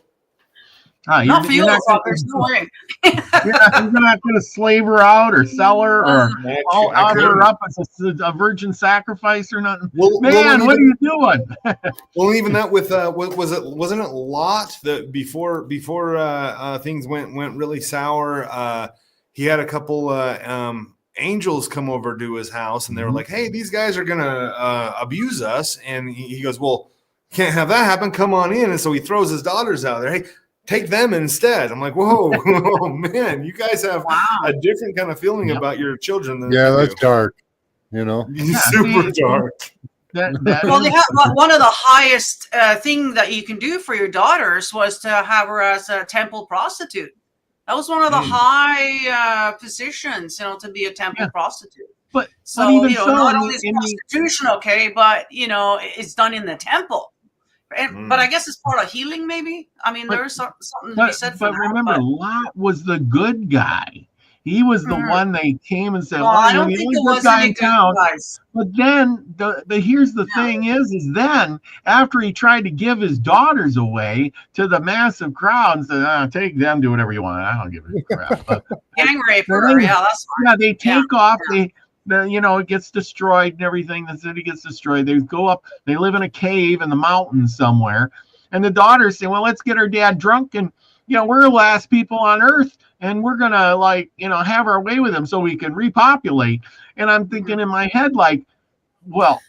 Not for you, there's no way. You're not going to slave her out or sell her or offer her up as a virgin sacrifice or nothing. What are you doing? Well, even that with wasn't it Lot that before things went really sour? He had a couple angels come over to his house, and they were like, "Hey, these guys are gonna abuse us," and he goes, "Well, can't have that happen. Come on in." And so he throws his daughters out there. Hey, take them instead. I'm like, whoa, oh, man, you guys have a different kind of feeling about your children than that's dark. Super dark. Well, they have one of the highest thing that you can do for your daughters was to have her as a temple prostitute. That was one of the high positions, to be a temple prostitute. But not only is prostitution okay, but it's done in the temple. But I guess it's part of healing, maybe. I mean, there is something to be said for that. But remember, Lot was the good guy. He was the one they came and said, I don't think it was any good guys. But then here's the thing is then after he tried to give his daughters away to the massive crowd and said, take them, do whatever you want. I don't give a crap. But, gang raper, that's fine. Yeah, they take off. It gets destroyed and everything. The city gets destroyed. They go up. They live in a cave in the mountains somewhere. And the daughters say, well, let's get our dad drunk. And, we're the last people on earth. And we're going to, have our way with him so we can repopulate. And I'm thinking in my head, like, well,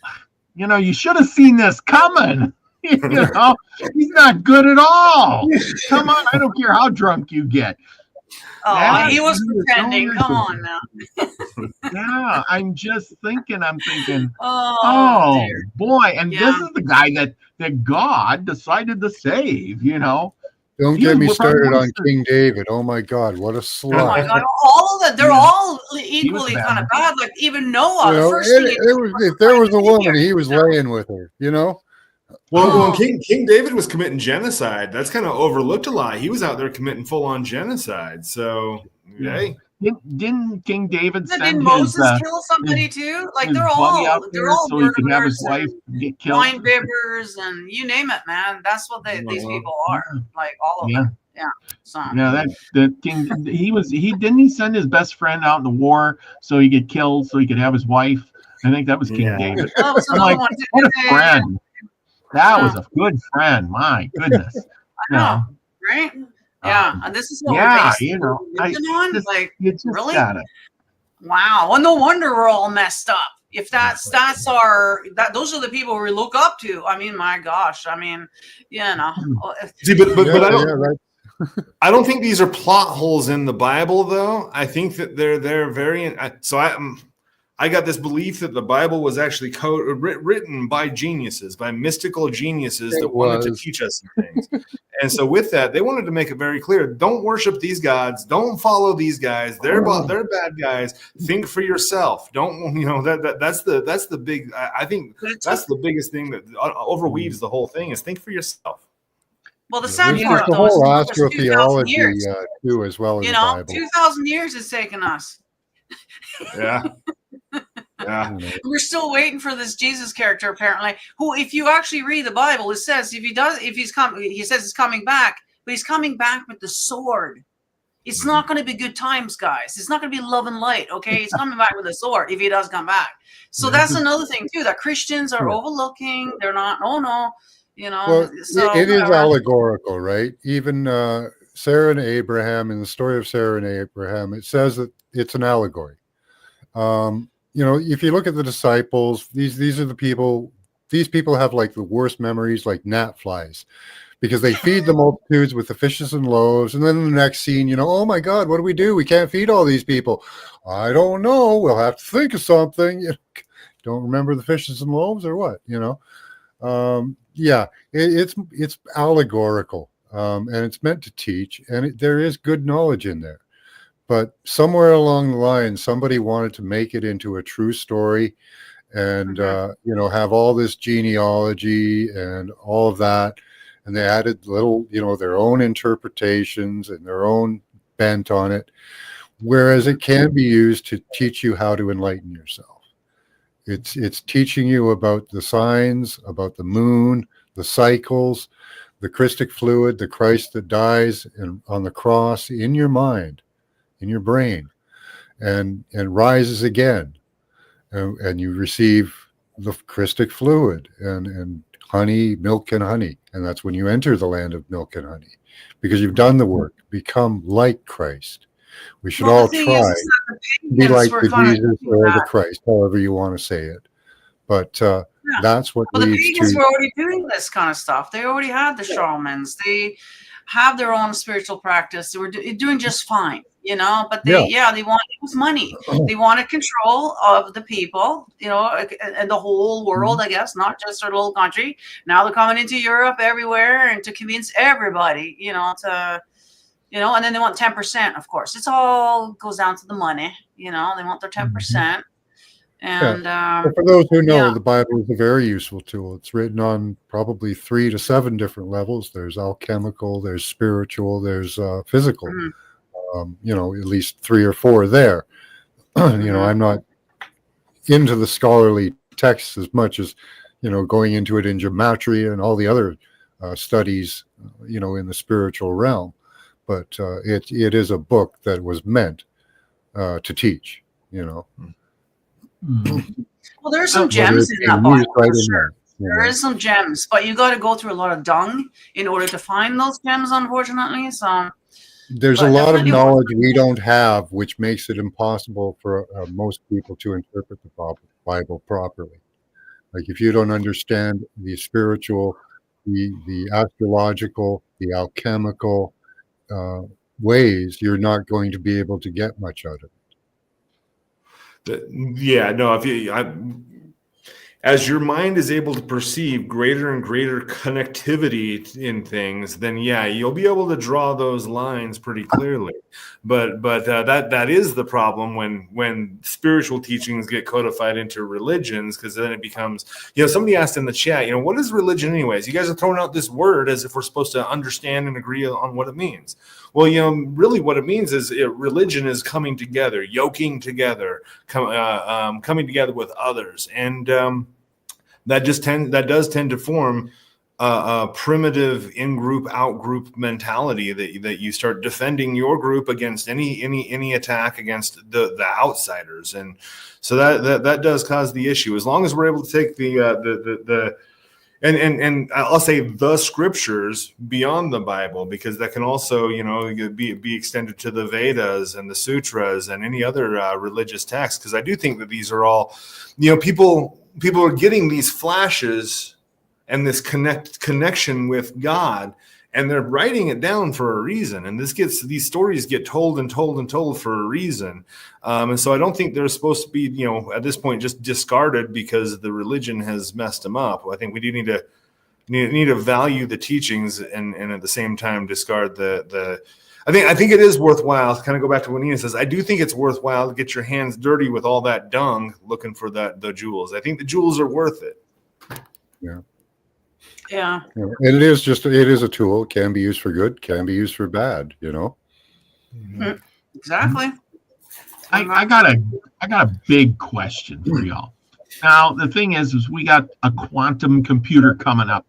you should have seen this coming. He's not good at all. Come on. I don't care how drunk you get. Oh, he was pretending. Come on now. Yeah, I'm thinking, oh boy. And this is the guy that God decided to save, Don't get me started on King David. Oh my God, what a slut. Oh my God, all of them, they're all equally kind of bad. Like even Noah, the first thing if there was a woman, he was laying with her, Well, King David was committing genocide. That's kind of overlooked a lot. He was out there committing full-on genocide. So, hey. Didn't King David send Didn't Moses kill somebody too? Like they're all so he could have his wife get killed. Wine bibbers and you name it, man. That's what these people are. Like all of them. Yeah. So. Yeah, that King didn't he send his best friend out in the war so he get killed so he could have his wife? I think that was King David. That was another one. What a friend. That was a good friend. My goodness. I know, right? Yeah, and this is what we're basing on. Like, really? Wow. Well, no wonder we're all messed up. If those are the people we look up to. I mean, my gosh. I mean, See, but I don't think these are plot holes in the Bible, though. I think that they're very. I got this belief that the Bible was actually written by geniuses, by mystical geniuses that wanted to teach us some things. And so with that, they wanted to make it very clear: don't worship these gods, don't follow these guys. They're bad guys. Think for yourself. Don't, that's the big. I think that's the biggest thing that overweaves the whole thing is think for yourself. Well, the sad There's part, the though, is whole it took us 2,000 astrotheology years. too, as well in the Bible. 2,000 years it's taken us. Yeah. Yeah. We're still waiting for this Jesus character, apparently, who, if you actually read the Bible, it says he says he's coming back, but he's coming back with the sword. It's not going to be good times, guys. It's not going to be love and light, okay? He's coming back with a sword if he does come back. So that's another thing, too, that Christians are overlooking. They're not, well, so, it is allegorical, right? Even Sarah and Abraham, in the story of Sarah and Abraham, it says that it's an allegory. If you look at the disciples, these are the people. These people have like the worst memories, like gnat flies, because they feed the multitudes with the fishes and loaves, and then in the next scene, oh my God, what do we do? We can't feed all these people. I don't know. We'll have to think of something. Don't remember the fishes and loaves or what? It's allegorical, and it's meant to teach, and there is good knowledge in there. But somewhere along the line, somebody wanted to make it into a true story and, have all this genealogy and all of that. And they added little, their own interpretations and their own bent on it. Whereas it can be used to teach you how to enlighten yourself. It's teaching you about the signs, about the moon, the cycles, the Christic fluid, the Christ that dies on the cross in your mind, in your brain, and rises again, and you receive the Christic fluid and honey, milk and honey, and that's when you enter the land of milk and honey, because you've done the work, become like Christ. We should all try to be like the Jesus or the Christ, however you want to say it. But that's what leads to. The pagans were already doing this kind of stuff. They already had the shamans. They have their own spiritual practice. They were doing just fine, But they wanted money. They wanted control of the people, and the whole world, I guess, not just our little country. Now they're coming into Europe everywhere, and to convince everybody, and then they want 10%, of course. It's all goes down to the money, they want their 10%. And for those who know, the Bible is a very useful tool. It's written on probably 3 to 7 different levels. There's alchemical, there's spiritual, there's physical. At least 3 or 4 there. I'm not into the scholarly texts as much as, going into it in gematria and all the other studies, in the spiritual realm. But it is a book that was meant to teach, Well, there's some gems in that Bible, for sure. There is some gems, but you got to go through a lot of dung in order to find those gems, unfortunately. So there's a lot of knowledge we don't have, which makes it impossible for most people to interpret the Bible properly. Like if you don't understand the spiritual, the astrological, the alchemical ways, you're not going to be able to get much out of it. As your mind is able to perceive greater and greater connectivity in things, then you'll be able to draw those lines pretty clearly. But that is the problem when spiritual teachings get codified into religions, because then it becomes, somebody asked in the chat, what is religion anyways? You guys are throwing out this word as if we're supposed to understand and agree on what it means. Well, really what it means is religion is coming together, yoking together, coming together with others. And that does tend to form a primitive in-group, out-group mentality that you start defending your group against any attack against the outsiders. And so that does cause the issue. As long as we're able to take and I'll say the scriptures beyond the Bible, because that can also, be extended to the Vedas and the Sutras and any other religious texts. Because I do think that these are all, people are getting these flashes and this connection with God, and they're writing it down for a reason. And these stories get told and told and told for a reason. And so I don't think they're supposed to be, at this point, just discarded because the religion has messed them up. I think we do need to value the teachings and at the same time discard the I think it is worthwhile to kind of go back to what Nina says. I do think it's worthwhile to get your hands dirty with all that dung looking for the jewels. I think the jewels are worth it. Yeah. Yeah. And it is a tool. It can be used for good, can be used for bad, Exactly. I got a big question for y'all. Now the thing is we got a quantum computer coming up,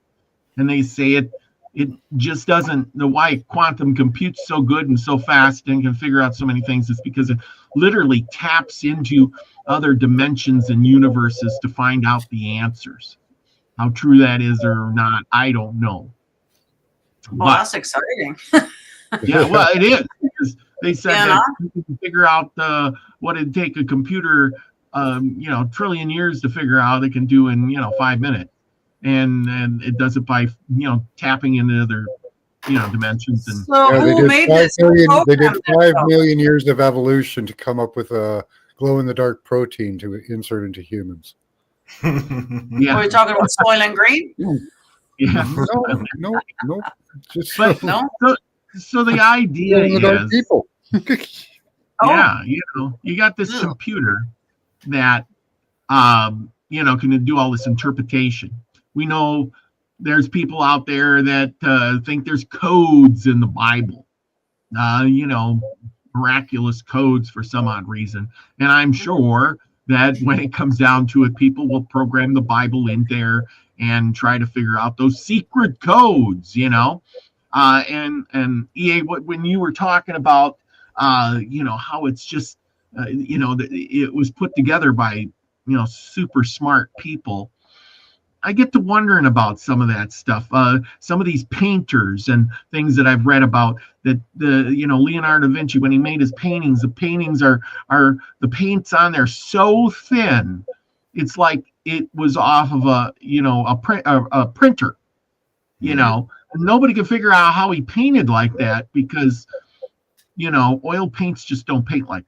and they say it just doesn't. The why quantum computes so good and so fast and can figure out so many things is because it literally taps into other dimensions and universes to find out the answers. How true that is or not, I don't know. Well, that's exciting. Yeah, well, it is, because they said that you can figure out what it'd take a computer, trillion years to figure out they can do in 5 minutes, and it does it by tapping into other dimensions. And so who made this? They did 5 million years of evolution to come up with a glow-in-the-dark protein to insert into humans. Yeah. Are we talking about Soylent Green? Yeah. No. Just but so the idea is people. Yeah, you got this computer that can do all this interpretation. We know there's people out there that think there's codes in the Bible, miraculous codes for some odd reason. And I'm sure that when it comes down to it, people will program the Bible in there and try to figure out those secret codes, and EA, when you were talking about, how it's just, it was put together by, super smart people. I get to wondering about some of that stuff. Some of these painters and things that I've read about that Leonardo da Vinci, when he made his paintings, the paintings are the paints on there so thin, it's like it was off of a printer, and nobody can figure out how he painted like that because, oil paints just don't paint like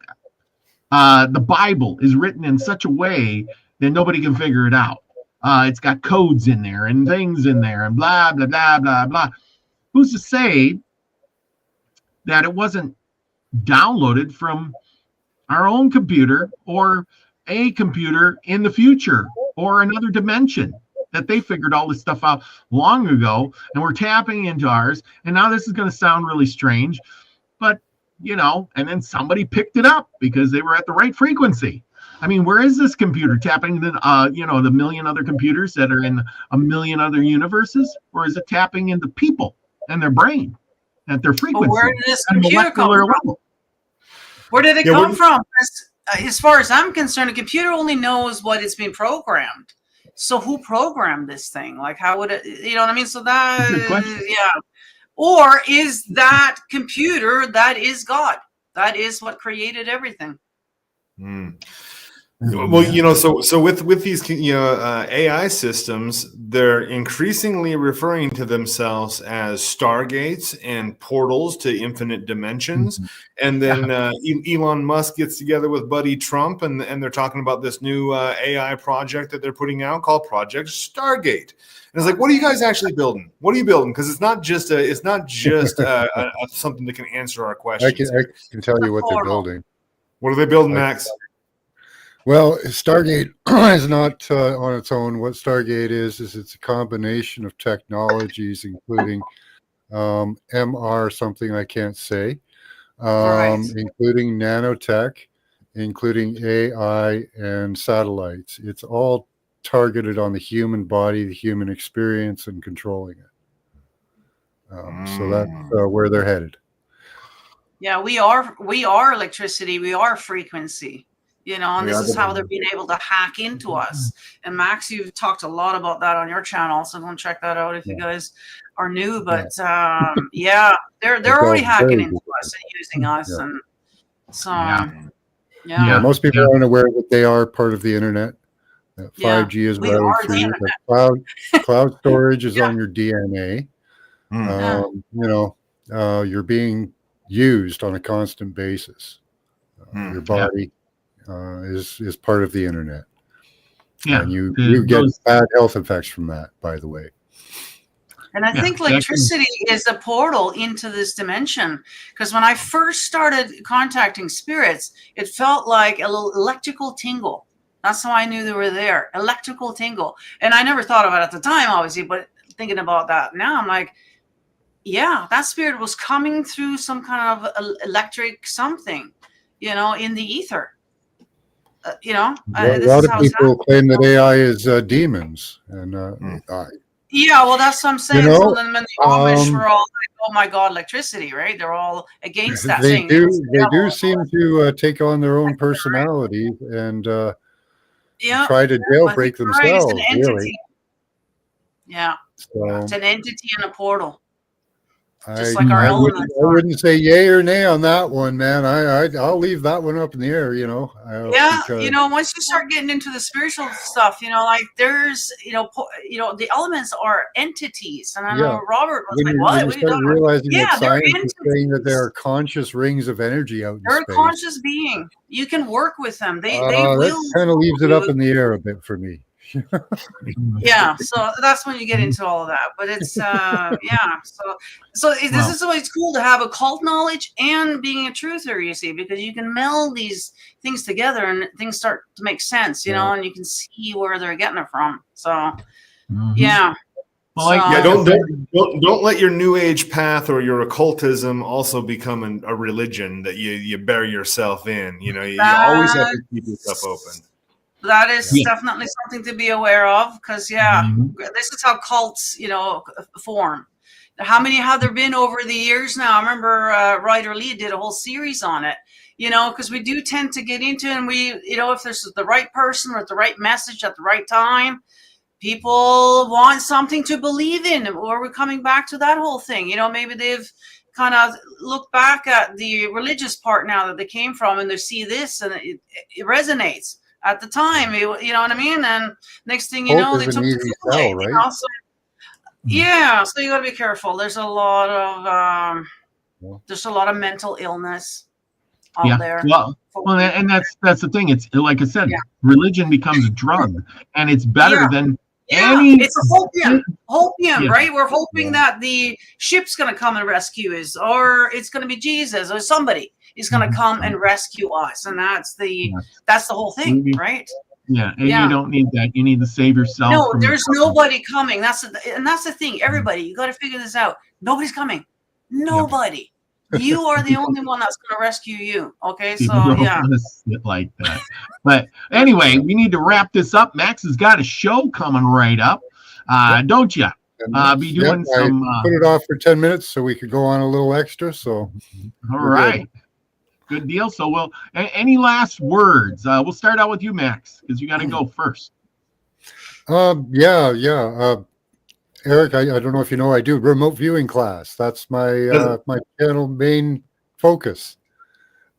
that. The Bible is written in such a way that nobody can figure it out. It's got codes in there and things in there and blah, blah, blah, blah, blah. Who's to say that it wasn't downloaded from our own computer or a computer in the future or another dimension, that they figured all this stuff out long ago and we're tapping into ours? And now this is going to sound really strange, but, and then somebody picked it up because they were at the right frequency. I mean, where is this computer tapping the million other computers that are in a million other universes, or is it tapping into people and their brain at their frequency? Well, where did this computer come from? Where did it come from? As far as I'm concerned, a computer only knows what it's been programmed. So who programmed this thing? Like, how would it? You know what I mean? So that, yeah. Or is that computer that is God? That is what created everything. Well, so with these AI systems, they're increasingly referring to themselves as stargates and portals to infinite dimensions. And then Elon Musk gets together with Buddy Trump, and they're talking about this new AI project that they're putting out called Project Stargate. And it's like, what are you guys actually building? What are you building? Because it's not just something that can answer our questions. I can tell you what they're building. What are they building, Max? Well, Stargate is not on its own. What Stargate is it's a combination of technologies, including MR, something I can't say, including nanotech, including AI and satellites. It's all targeted on the human body, the human experience, and controlling it. So that's where they're headed. Yeah, we are electricity. We are frequency. And this is how they're being able to hack into us. And Max, you've talked a lot about that on your channel, so go and check that out if you guys are new. But they're already hacking into us and using us, and so most people aren't aware that they are part of the internet. 5G is routed through. Cloud storage is on your DNA. You're being used on a constant basis. Your body is part of the internet. Yeah. And you get bad health effects from that, by the way. And I think electricity is a portal into this dimension. Because when I first started contacting spirits, it felt like a little electrical tingle. That's how I knew they were there. Electrical tingle. And I never thought about it at the time, obviously, but thinking about that now, I'm like, yeah, that spirit was coming through some kind of electric something, in the ether. A lot of people claim that AI is demons. And yeah, well, that's what I'm saying. So then when the Amish were all like, oh my God, electricity, right? They're all against that. They do seem to take on their own personalities and try to jailbreak themselves, really. Yeah. So, it's an entity and a portal. Just I, like our I elements. wouldn't say yay or nay on that one, man. I'll leave that one up in the air, because, once you start getting into the spiritual stuff, like there's, the elements are entities, and I know Robert was like, "What? When you start realizing that science is saying that there are conscious rings of energy out in space. They're a conscious being. You can work with them. They will. That kind of leaves it up in the air a bit for me. Yeah, so that's when you get into all of that, but it's this is why it's cool to have occult knowledge and being a truther, you see, because you can meld these things together and things start to make sense, and you can see where they're getting it from. So don't let your new age path or your occultism also become a religion that you bury yourself in. You always have to keep yourself open. That is definitely something to be aware of, because this is how cults, form. How many have there been over the years now? I remember Ryder Lee did a whole series on it, because we do tend to get into it, and we, if there's the right person with the right message at the right time, people want something to believe in, or we're coming back to that whole thing. Maybe they've kind of looked back at the religious part now that they came from, and they see this, and it resonates. At the time, you know what I mean? And next thing you know, they took the Kool-Aid, right? So you got to be careful. There's a lot of mental illness out there. Well, and that's the thing. It's like I said, religion becomes a drug, and it's better than any. It's a hopium, right? We're hoping that the ship's going to come and rescue us, or it's going to be Jesus or somebody. He's going to come and rescue us, and that's the whole thing, right? Yeah, and you don't need that. You need to save yourself. No, there's nobody coming. That's the thing. Everybody, you got to figure this out. Nobody's coming. Nobody. You are the only one that's going to rescue you. Okay, so don't sit like that. But anyway, we need to wrap this up. Max has got a show coming right up, don't you? Be doing some. Put it off for 10 minutes so we could go on a little extra. So, all right. Good deal. So any last words? We'll start out with you, Max, because you got to go first. Eric, I don't know if you know, I do remote viewing class. That's my my channel main focus.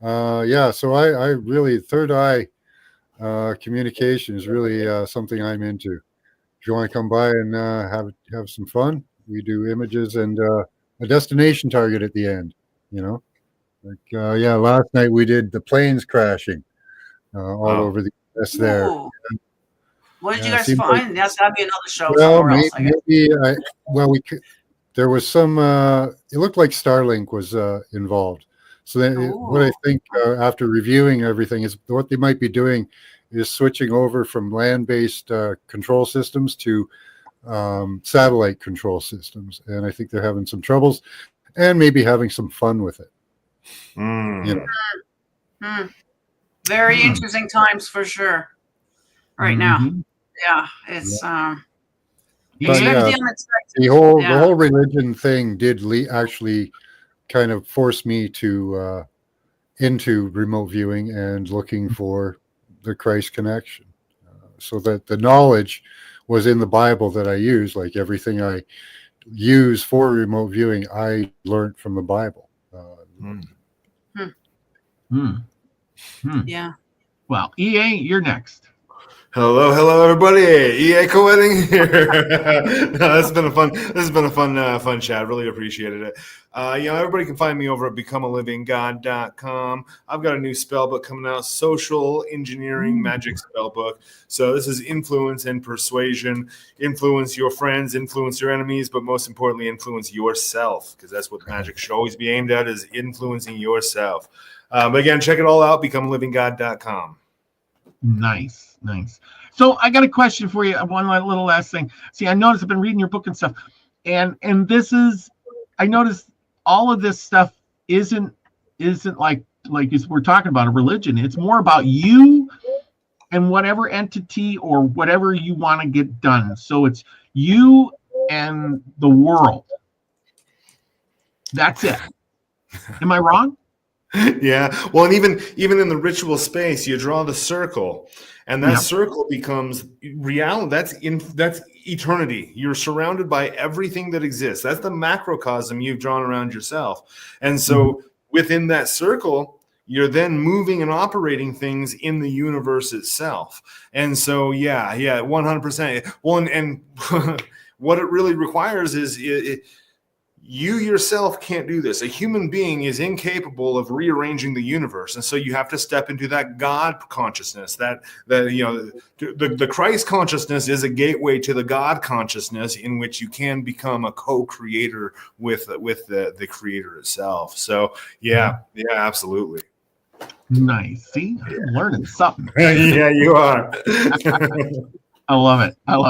So I really, third eye communication is really something I'm into. If you want to come by and have some fun, we do images and a destination target at the end, last night we did the planes crashing all over the US there. What did you guys find? That's got to be another show. Well, there was some, it looked like Starlink was involved. So then what I think after reviewing everything is what they might be doing is switching over from land-based control systems to satellite control systems. And I think they're having some troubles and maybe having some fun with it. Very interesting times for sure right now. It's the whole religion thing did actually kind of force me to into remote viewing and looking for the Christ connection, so that the knowledge was in the Bible that I use. Like everything I use for remote viewing, I learned from the Bible. Yeah. Well, EA, you're next. Hello, everybody. EA Co-Editing here. No, this has been a fun chat. Really appreciated it. Everybody can find me over at becomealiving.god.com. I've got a new spell book coming out, Social Engineering Magic Spell Book. So this is influence and persuasion. Influence your friends, influence your enemies, but most importantly, influence yourself, because that's what magic should always be aimed at, is influencing yourself. But again, check it all out, becomealiving.god.com. Nice. So I got a question for you. One little last thing. See, I noticed I've been reading your book and stuff, and this is, I noticed all of this stuff isn't like we're talking about a religion. It's more about you and whatever entity or whatever you want to get done. So it's you and the world. That's it. Am I wrong? Yeah. Well, and even in the ritual space, you draw the circle, and that circle becomes reality. That's eternity. You're surrounded by everything that exists. That's the macrocosm you've drawn around yourself. And so within that circle, you're then moving and operating things in the universe itself. And so, 100%. Well, and what it really requires is you yourself can't do this. A human being is incapable of rearranging the universe, and so you have to step into that God consciousness. The Christ consciousness is a gateway to the God consciousness, in which you can become a co-creator with the Creator itself. So, absolutely. Nice. See, I'm learning something. Yeah, you are. I love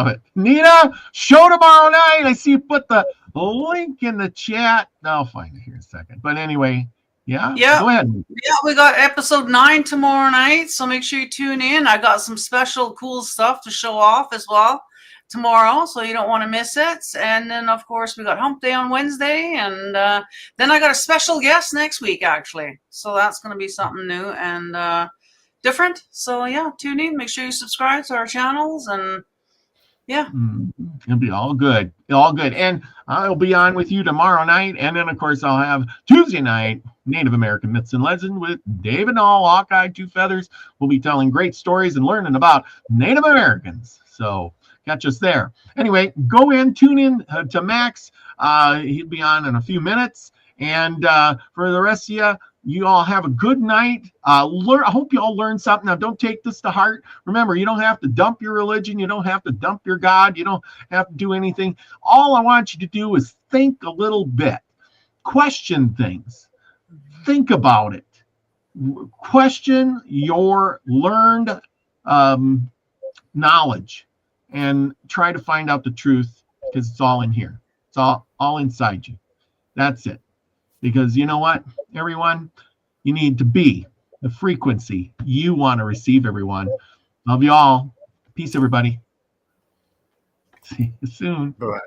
it. Nina, show tomorrow night. I see you put the link in the chat. I'll find it here in a second. But anyway, go ahead. Yeah, we got episode 9 tomorrow night, so make sure you tune in. I got some special cool stuff to show off as well tomorrow, so you don't want to miss it. And then, of course, we got Hump Day on Wednesday, and then I got a special guest next week, actually. So that's going to be something new and different. So tune in. Make sure you subscribe to our channels, and it'll be all good. And I'll be on with you tomorrow night, and then of course I'll have Tuesday night Native American Myths and Legends with David Nall, Hawkeye, Two Feathers. We'll be telling great stories and learning about Native Americans. So catch us there. Anyway, go in, tune in to Max. He'll be on in a few minutes, and for the rest of you all have a good night. I hope you all learned something. Now, don't take this to heart. Remember, you don't have to dump your religion. You don't have to dump your God. You don't have to do anything. All I want you to do is think a little bit. Question things. Think about it. Question your learned knowledge and try to find out the truth, because it's all in here. It's all inside you. That's it. Because you know what, everyone? You need to be the frequency you want to receive, everyone. Love you all. Peace, everybody. See you soon. Bye.